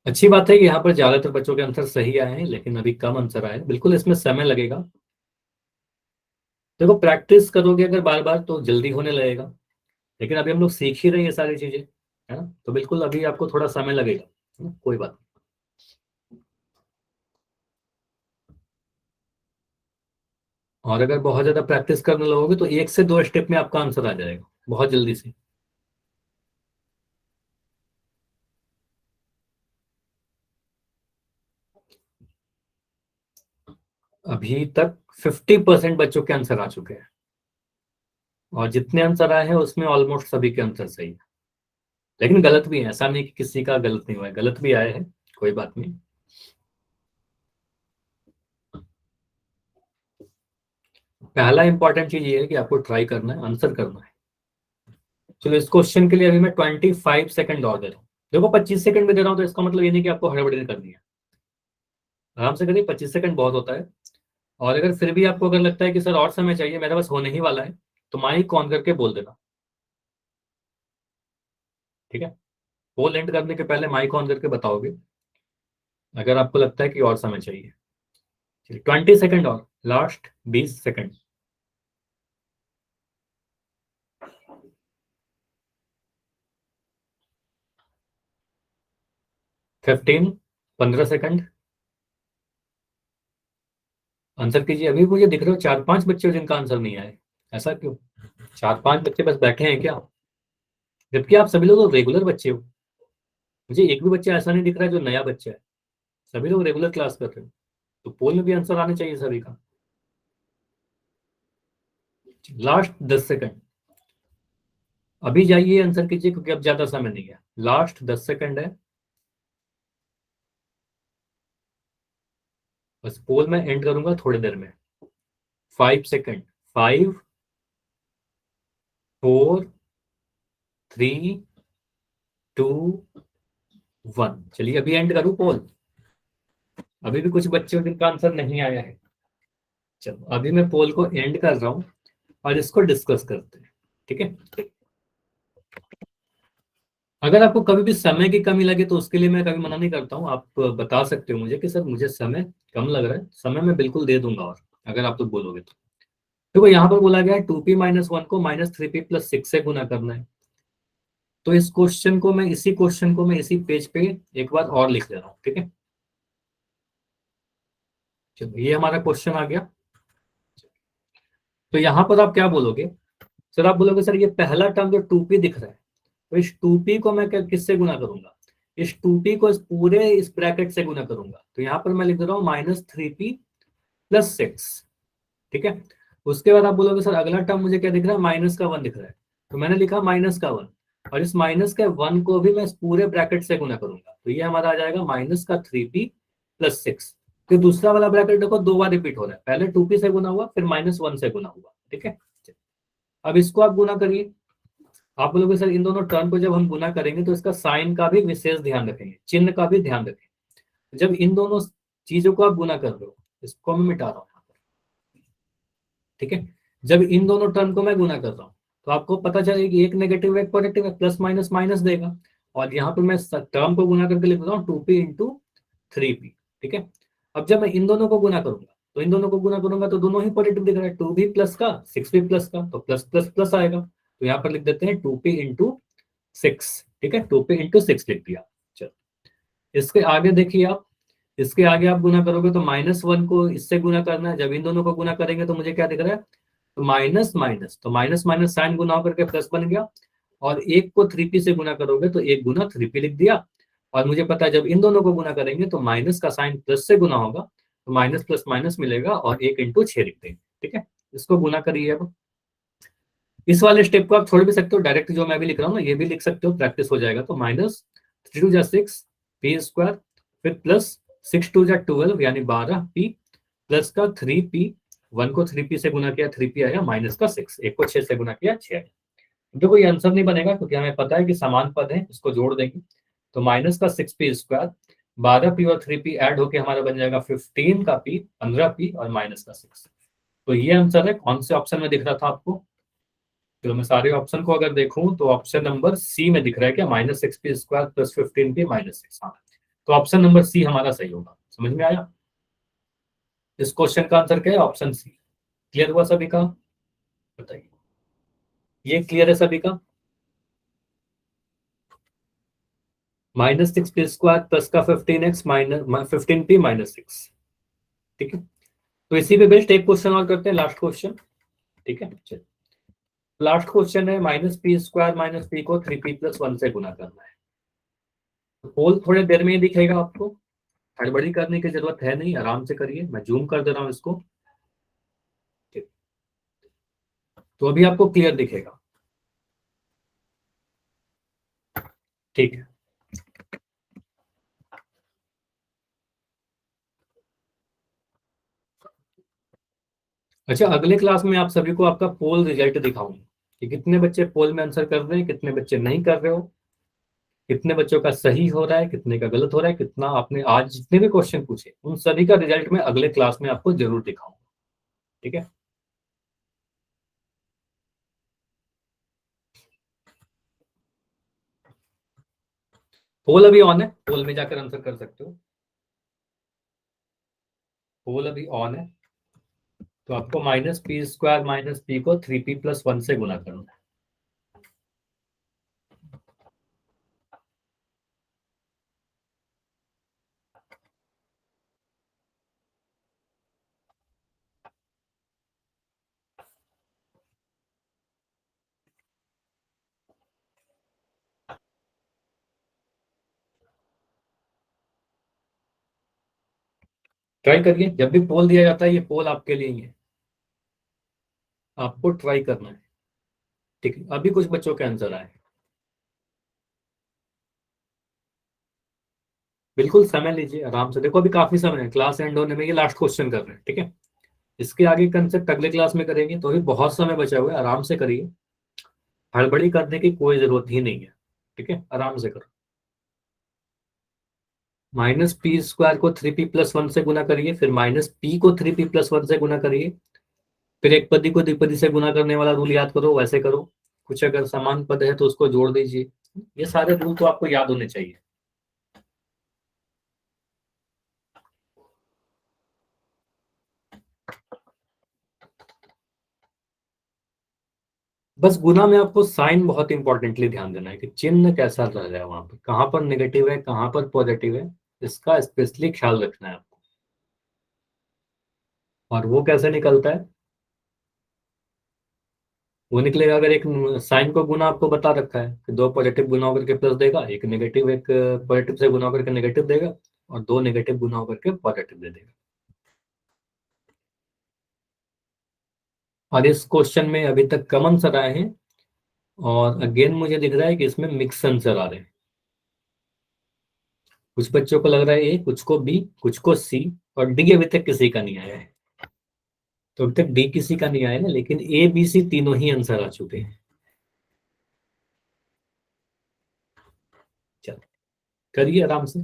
अच्छी बात है कि यहाँ पर ज्यादातर बच्चों के आंसर सही आए हैं, लेकिन अभी कम आंसर आए हैं, बिल्कुल इसमें समय लगेगा। देखो प्रैक्टिस करोगे अगर बार बार तो जल्दी होने लगेगा, लेकिन अभी हम लोग सीख ही रहे हैं ये सारी चीजें, है ना, तो बिल्कुल अभी आपको थोड़ा समय लगेगा, है ना? कोई बात नहीं। और अगर बहुत ज्यादा प्रैक्टिस करने लगोगे तो एक से दो स्टेप में आपका आंसर आ जाएगा बहुत जल्दी से। अभी तक 50% बच्चों के आंसर आ चुके हैं, और जितने आंसर आए हैं उसमें ऑलमोस्ट सभी के आंसर सही है, लेकिन गलत भी है, ऐसा नहीं कि किसी का गलत नहीं हुआ है, गलत भी आए हैं, कोई बात नहीं। पहला इंपॉर्टेंट चीज ये है कि आपको ट्राई करना है, आंसर करना है। चलो इस क्वेश्चन के लिए अभी मैं 25 सेकंड और दे रहा हूँ, देखो 25 सेकंड में दे रहा हूँ तो इसका मतलब ये नहीं कि आपको हड़बड़ी नहीं करनी है, आराम से करिए, 25 सेकंड बहुत होता है। और अगर फिर भी आपको अगर लगता है कि सर और समय चाहिए, मेरा बस होने ही वाला है, तो माइक ऑन करके बोल देना, ठीक है, पोल एंड करने के पहले माइक ऑन करके बताओगे अगर आपको लगता है कि और समय चाहिए। चलिए 20 सेकंड और, लास्ट 20 सेकंड, 15, 15 सेकंड, आंसर कीजिए। अभी मुझे दिख रहे हो 4-5 बच्चे जिनका आंसर नहीं आए, ऐसा क्यों? 4-5 बच्चे बस बैठे हैं क्या? जबकि आप सभी लोग रेगुलर बच्चे हो। मुझे एक भी बच्चा ऐसा नहीं दिख रहा है जो नया बच्चा है। सभी लोग रेगुलर क्लास कर रहे हो, तो पोल में भी आंसर आने चाहिए सभी का। लास्ट 10 सेकंड, अभी जाइए आंसर कीजिए क्योंकि अब ज्यादा समय नहीं है। लास्ट 10 सेकंड है, बस पोल में एंड करूंगा थोड़ी देर में। 5 सेकंड, 5, 4, 3, 2, 1। चलिए अभी एंड करूं पोल। अभी भी कुछ बच्चों जिनका आंसर नहीं आया है। चलो अभी मैं पोल को एंड कर रहा हूं और इसको डिस्कस करते हैं, ठीक है। अगर आपको कभी भी समय की कमी लगे तो उसके लिए मैं कभी मना नहीं करता हूँ। आप बता सकते हो मुझे कि सर मुझे समय कम लग रहा है, समय मैं बिल्कुल दे दूंगा। और अगर आप तो बोलोगे तो देखो यहाँ पर बोला गया है 2p-1 को -3p+6 से गुना करना है। तो इस क्वेश्चन को मैं इसी पेज पे एक बार और लिख ले रहा हूँ, ठीक है। चलो ये हमारा क्वेश्चन आ गया। तो यहाँ पर आप क्या बोलोगे? सर आप बोलोगे सर ये पहला टर्म जो 2p दिख रहा है, तो इस 2p को मैं किससे गुना करूंगा? इस 2p को इस ब्रैकेट से गुना करूंगा। तो यहाँ पर मैं लिख दे रहा हूँ -3p+6, ठीक है। उसके बाद आप बोलोगे सर अगला टर्म मुझे क्या दिख रहा है? -1 दिख रहा है। तो मैंने लिखा -1, और इस -1 को भी मैं इस पूरे ब्रैकेट से गुना करूंगा। तो ये हमारा आ जाएगा -3p+6। तो दूसरा वाला ब्रैकेट देखो 2 बार रिपीट हो रहा है, पहले 2p से गुना हुआ, फिर -1 से गुना हुआ, ठीक है। अब इसको आप गुना करिए। आप बोलोगे सर इन दोनों टर्म को जब हम गुना करेंगे तो इसका साइन का भी विशेष ध्यान रखेंगे, चिन्ह का भी ध्यान रखेंगे। जब इन दोनों चीजों को आप गुना कर रहे हो, इसको मैं मिटा रहा हूँ यहाँ पर, ठीक है। जब इन दोनों टर्म को मैं गुना कर रहा हूँ तो आपको पता चलेगा कि एक नेगेटिव एक पॉजिटिव है, प्लस माइनस माइनस देगा। और यहाँ पर मैं टर्म को गुना करके लिख रहा हूँ 2p × 3p, ठीक है। अब जब मैं इन दोनों को गुना करूंगा तो दोनों ही पॉजिटिव दिख रहा है, 2p प्लस का 6p प्लस का, तो प्लस प्लस प्लस आएगा। तो यहाँ पर लिख देते हैं 2p × 6, ठीक है। 2p × 6 लिख दिया। चलो इसके आगे देखिए आप, इसके आगे आप गुना करोगे तो -1 को इससे गुना करना है। जब इन दोनों को गुना करेंगे तो मुझे क्या दिख रहा है? तो माइनस माइनस, तो माइनस माइनस साइन गुना होकर के प्लस बन गया। और एक को 3p से गुना करोगे तो 1 × 3p लिख दिया। और मुझे पता है जब इन दोनों को गुना करेंगे तो माइनस का साइन प्लस से गुना होगा, तो माइनस प्लस माइनस मिलेगा और 1 × 6 लिख देंगे, ठीक है। इसको गुना करिए। अब इस वाले स्टेप को आप छोड़ भी सकते हो, डायरेक्ट जो मैं भी लिख रहा हूँ ना ये भी लिख सकते हो, प्रैक्टिस हो जाएगा। तो -3×2 = 6 p², फिर प्लस 6×2 = 12 यानी 12p, प्लस का 3p, 1 को 3p से गुना किया 3p आया, माइनस का 6, 1 को 6 से गुना किया 6 आया। देखो ये आंसर नहीं बनेगा क्योंकि हमें पता है कि समान पद है, इसको जोड़ देंगे। तो माइनस का 6p², 12p और 3p ऐड होके हमारा बन जाएगा 15 का p, 15p और माइनस का 6। तो ये आंसर है। कौन से ऑप्शन में दिख रहा था आपको? तो मैं सारे ऑप्शन को अगर देखूं तो ऑप्शन नंबर सी में दिख रहा है क्या? -6p² + 15p - 6। हाँ, तो ऑप्शन नंबर सी हमारा सही होगा। समझ में आया? इस क्वेश्चन का आंसर क्या है? Option C. क्लियर हुआ सभी का? बताइए, ये क्लियर है सभी का? -6p² प्लस का 15x माइनस 15p - 6, ठीक है। तो इसी पे बेस्ड एक क्वेश्चन और करते हैं, लास्ट क्वेश्चन, ठीक है। चलिए लास्ट क्वेश्चन है -p² - p को 3p+1 से गुना करना है। तो पोल थोड़ी देर में ही दिखेगा आपको, हड़बड़ी करने की जरूरत है नहीं, आराम से करिए। मैं जूम कर दे रहा हूँ इसको, ठीक। तो अभी आपको क्लियर दिखेगा, ठीक है। अच्छा अगले क्लास में आप सभी को आपका पोल रिजल्ट दिखाऊंगा कि कितने बच्चे पोल में आंसर कर रहे हैं, कितने बच्चे नहीं कर रहे हो, कितने बच्चों का सही हो रहा है, कितने का गलत हो रहा है, कितना आपने आज जितने भी क्वेश्चन पूछे उन सभी का रिजल्ट मैं अगले क्लास में आपको जरूर दिखाऊंगा, ठीक है। पोल अभी ऑन है, पोल में जाकर आंसर कर सकते हो। पोल अभी ऑन है, तो आपको -p² - p को 3p+1 से गुना करना है। ट्राई करिए, जब भी पोल दिया जाता है ये पोल आपके लिए ही है, आपको ट्राई करना है। ठीक है, अभी कुछ बच्चों के आंसर आए, बिल्कुल समय लीजिए आराम से। देखो अभी काफी समय है, क्लास एंड होने में, ये लास्ट क्वेश्चन कर रहे हैं, ठीक है। इसके आगे कंसेप्ट अगले क्लास में करेंगे, तो अभी बहुत समय बचा हुआ है, आराम से करिए, हड़बड़ी करने की कोई जरूरत ही नहीं है, ठीक है, आराम से करो। माइनस पी स्क्वायर को 3p+1 से गुना करिए, फिर माइनस पी को 3p+1 से गुना करिए, फिर एक पदी को द्विपदी से गुना करने वाला रूल याद करो, वैसे करो। कुछ अगर समान पद है तो उसको जोड़ दीजिए। ये सारे रूल तो आपको याद होने चाहिए। बस गुना में आपको साइन बहुत इंपॉर्टेंटली ध्यान देना है कि चिन्ह कैसा रह रहा है, वहां पर कहाँ पर नेगेटिव है, कहाँ पर पॉजिटिव है, इसका स्पेशली ख्याल रखना है आपको। और वो कैसे निकलता है, वो निकलेगा अगर एक साइन को गुना आपको बता रखा है कि दो पॉजिटिव गुना होकर के प्लस देगा, एक नेगेटिव, एक पॉजिटिव से गुना होकर के नेगेटिव देगा, और दो नेगेटिव गुना होकर के पॉजिटिव दे देगा। और इस क्वेश्चन में अभी तक कॉमन आंसर आए हैं, और अगेन मुझे दिख रहा है कि इसमें मिक्स आंसर आ रहे हैं। कुछ बच्चों को लग रहा है ए, कुछ को बी, कुछ को सी, और डी अभी तक किसी का नहीं आया है। तो अभी तक डी किसी का नहीं आया ना, लेकिन ए बी सी तीनों ही आंसर आ चुके हैं। चलो करिए आराम से।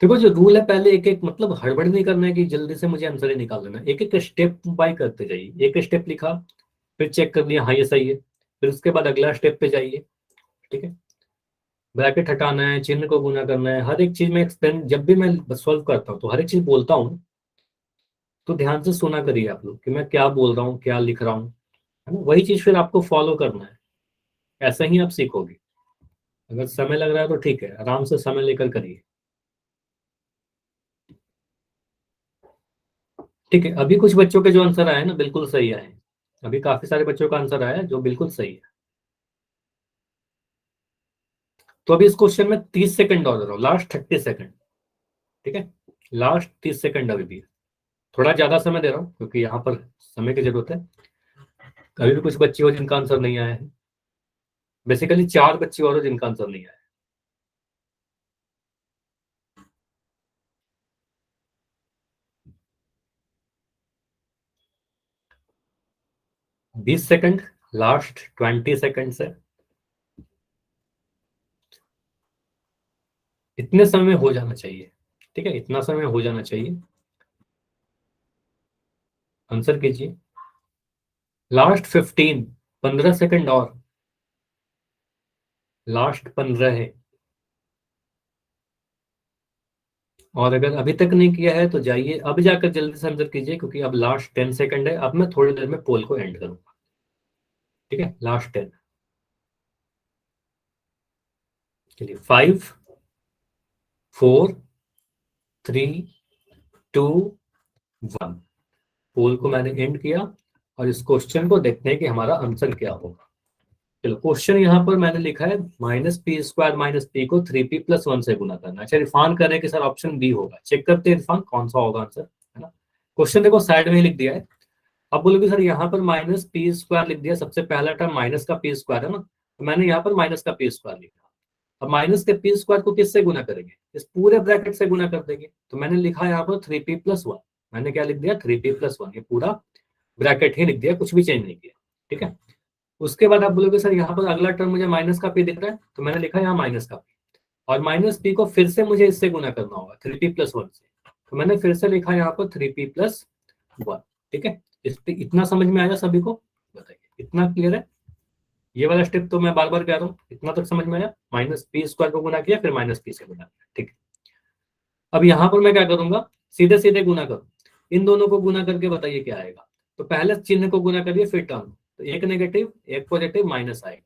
देखो जो रूल है, पहले एक एक मतलब हड़बड़ नहीं करना है कि जल्दी से मुझे आंसर ही निकाल देना, एक एक स्टेप बाय करते जाइए। एक स्टेप लिखा, फिर चेक कर लिया हाँ ये सही है, फिर उसके बाद अगला स्टेप पे जाइए, ठीक है। ब्रैकेट हटाना है, चिन्ह को गुना करना है, हर एक चीज में एक्सप्लेन, जब भी मैं सॉल्व करता हूँ तो हर एक चीज बोलता हूँ, तो ध्यान से सुना करिए आप लोग कि मैं क्या बोल रहा हूँ, क्या लिख रहा हूँ, है ना। वही चीज फिर आपको फॉलो करना है, ऐसा ही आप सीखोगे। अगर समय लग रहा है तो ठीक है, आराम से समय लेकर करिए, ठीक है। अभी कुछ बच्चों के जो आंसर आए ना बिल्कुल सही आए हैं, अभी काफी सारे बच्चों का आंसर आया है जो बिल्कुल सही है। तो अभी इस क्वेश्चन में 30 सेकंड और दे रहा हूँ, लास्ट 30 सेकंड, ठीक है, लास्ट 30 सेकंड अभी भी। थोड़ा ज्यादा समय दे रहा हूँ क्योंकि यहाँ पर समय की जरूरत है। अभी भी कुछ बच्चे हो जिनका आंसर नहीं आया है, बेसिकली 4 बच्चे और हो जिनका आंसर नहीं आया है। 20 सेकंड, लास्ट 20 सेकंड से। इतने समय में हो जाना चाहिए, ठीक है, इतना समय हो जाना चाहिए। आंसर कीजिए, लास्ट 15, 15 सेकंड और, लास्ट 15 है। और अगर अभी तक नहीं किया है तो जाइए अब जाकर जल्दी से आंसर कीजिए, क्योंकि अब लास्ट 10 सेकंड है। अब मैं थोड़ी देर में पोल को एंड करूंगा, ठीक है, लास्ट 10। चलिए 5 4 3 2 1, पोल को मैंने एंड किया, और इस क्वेश्चन को देखते हैं कि हमारा आंसर क्या होगा। चलो क्वेश्चन यहाँ पर मैंने लिखा है minus P square minus P को 3p+1 से गुना करना। अच्छा इरफान कह रहे हैं कि सर ऑप्शन बी होगा, चेक करते हैं इरफान कौन सा होगा आंसर, है ना। क्वेश्चन देखो साइड में ही लिख दिया है। अब बोलोगे सर यहाँ पर माइनस पी स्क्वायर लिख दिया, सबसे पहला टर्म माइनस का पी स्क्वायर है ना, तो मैंने यहाँ पर माइनस का पी स्क्वायर लिखा। अब माइनस के पी स्क्वायर को किससे गुना करेंगे, इस पूरे ब्रैकेट से गुना कर देंगे, तो मैंने लिखा यहाँ पर 3p+1। मैंने क्या लिख दिया, 3p+1, ये पूरा ब्रैकेट ही लिख दिया, कुछ भी चेंज नहीं किया, ठीक है। उसके बाद आप बोलोगे सर यहाँ पर अगला टर्म मुझे माइनस का पी दिख रहा है, तो मैंने लिखा यहाँ माइनस का पी, और माइनस पी को फिर से मुझे इससे गुना करना होगा 3p+1 से, तो मैंने फिर से लिखा यहाँ पर 3p+1, ठीक है। इस पे इतना समझ में आया सभी को, बताइए इतना क्लियर है। ये वाला स्टेप तो मैं बार बार कह रहा हूँ, इतना तक समझ में आया, माइनस पी स्क्वायर को गुना किया फिर माइनस पी से गुना किया, ठीक है। अब यहाँ पर मैं क्या करूंगा, सीधे सीधे गुना करूँ, इन दोनों को गुना करके बताइए क्या आएगा। तो पहले चिन्ह को गुना करिए फिर टर्म, तो एक नेगेटिव एक पॉजिटिव माइनस आएगा,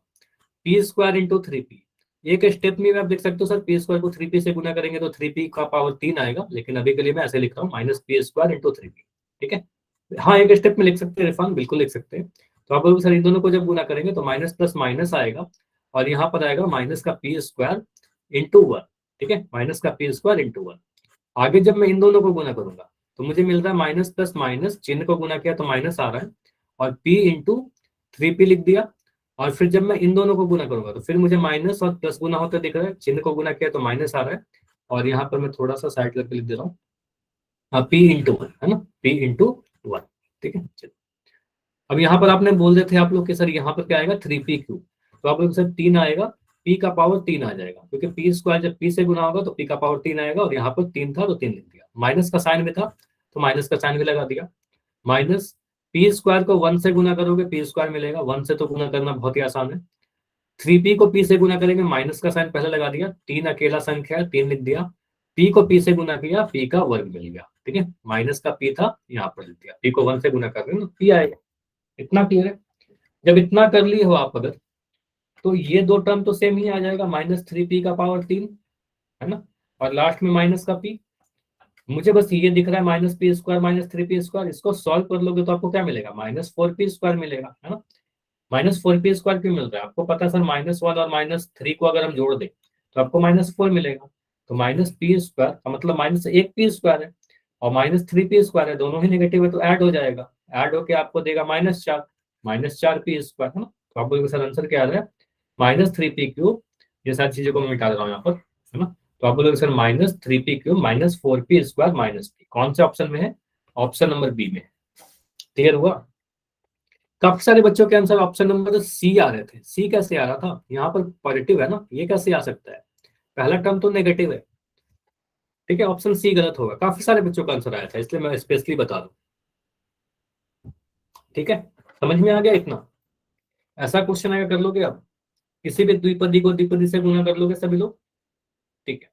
पी स्क्वायर इंटू 3p, एक स्टेप में आप देख सकते हो सर पी स्क्वायर को 3p से गुना करेंगे तो 3p का पावर 3 आएगा, लेकिन अभी के लिए मैं ऐसे लिख रहा हूँ minus P square into 3p। ठीक है, हाँ एक स्टेप में लिख सकते हैं इरफान, बिल्कुल लिख सकते हैं। तो आप बोलोगे सर इन दोनों को जब गुना करेंगे तो माइनस प्लस माइनस आएगा और यहाँ पर आएगा माइनस का पी स्क्वायर इंटू 1। ठीक है, माइनस का पी स्क्वायर इंटू 1। आगे जब मैं इन दोनों को गुना करूंगा तो मुझे मिल रहा है माइनस प्लस माइनस, चिन्ह को गुना किया तो माइनस आ रहा है और p इंटू 3p लिख दिया। और फिर जब मैं इन दोनों को गुना करूंगा तो फिर मुझे माइनस और प्लस गुना होता दिख रहा है, चिन्ह को गुना किया तो माइनस आ रहा है और यहाँ पर मैं थोड़ा सा साइड करके लिख दे रहा हूँ p इंटू 1 है ना, p इंटू 1। ठीक है, चलो अब यहाँ पर आपने बोल देते आप लोग कि सर यहाँ पर क्या आएगा 3p क्यूब, तो आप लोग सर 3 आएगा, p का पावर 3 आ जाएगा क्योंकि p स्क्वायर जब p से गुना होगा तो p का पावर 3 आएगा और यहाँ पर 3 था तो 3 लिख दिया, माइनस का साइन भी था तो माइनस का साइन भी लगा दिया। माइनस पी स्क्वायर को 1 से गुना करोगे पी स्क्वायर मिलेगा, 1 से तो गुना करना बहुत ही आसान है। 3p को p से गुना करेंगे, माइनस का साइन पहले लगा दिया, 3 अकेला संख्या है 3 लिख दिया, p को p से गुना किया p का वर्ग मिल गया। ठीक है, माइनस का p था यहाँ पर लिख दिया, p को 1 से गुना कर रहे हैं तो p आएगा। इतना क्लियर है? जब इतना कर लिए हो आप अगर तो ये दो टर्म तो सेम ही आ जाएगा, माइनस 3p का पावर 3 है ना, और लास्ट में माइनस का p। मुझे बस ये दिख रहा है minus P square minus 3p square, इसको सॉल्व कर लोगे तो आपको क्या मिलेगा माइनस 4p स्क्वायर मिलेगा, है ना। माइनस 4p स्क्वायर क्यों मिल रहा है आपको पता है सर, -1 और -3 को अगर हम जोड़ दें तो आपको -4 मिलेगा, तो माइनस पी स्क्वायर का मतलब -1p स्क्वायर है और -3p स्क्वायर है, दोनों ही नेगेटिव है तो ऐड हो जाएगा, ऐड होके आपको देगा -4p स्क्वायर, है ना। तो आप बोलोगे सर आंसर क्या आ रहा है -3p क्यूब, ये सारी चीजों को मैं मिटा दे रहा हूँ यहाँ पर, है ना। तो आप बोलोगे sir -3p cube -4p square -p, कौन से ऑप्शन में है, ऑप्शन नंबर बी में। क्लियर हुआ? काफी सारे बच्चों के आंसर ऑप्शन नंबर सी आ रहे थे, सी कैसे आ रहा था, यहाँ पर पॉजिटिव है ना, ये कैसे आ सकता है, पहला टर्म तो नेगेटिव है। ठीक है, ऑप्शन सी गलत होगा, काफी सारे बच्चों का आंसर आया था इसलिए मैं स्पेशली बता दूं। ठीक है, समझ में आ गया इतना? ऐसा क्वेश्चन अगर कर लोगे आप, किसी भी द्विपदी को द्विपदी से गुना कर लोगे सभी लोग। ठीक है,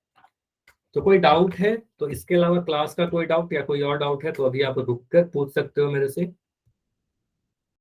तो कोई डाउट है तो इसके अलावा क्लास का कोई डाउट या कोई और डाउट है तो अभी आप रुक कर पूछ सकते हो मेरे से।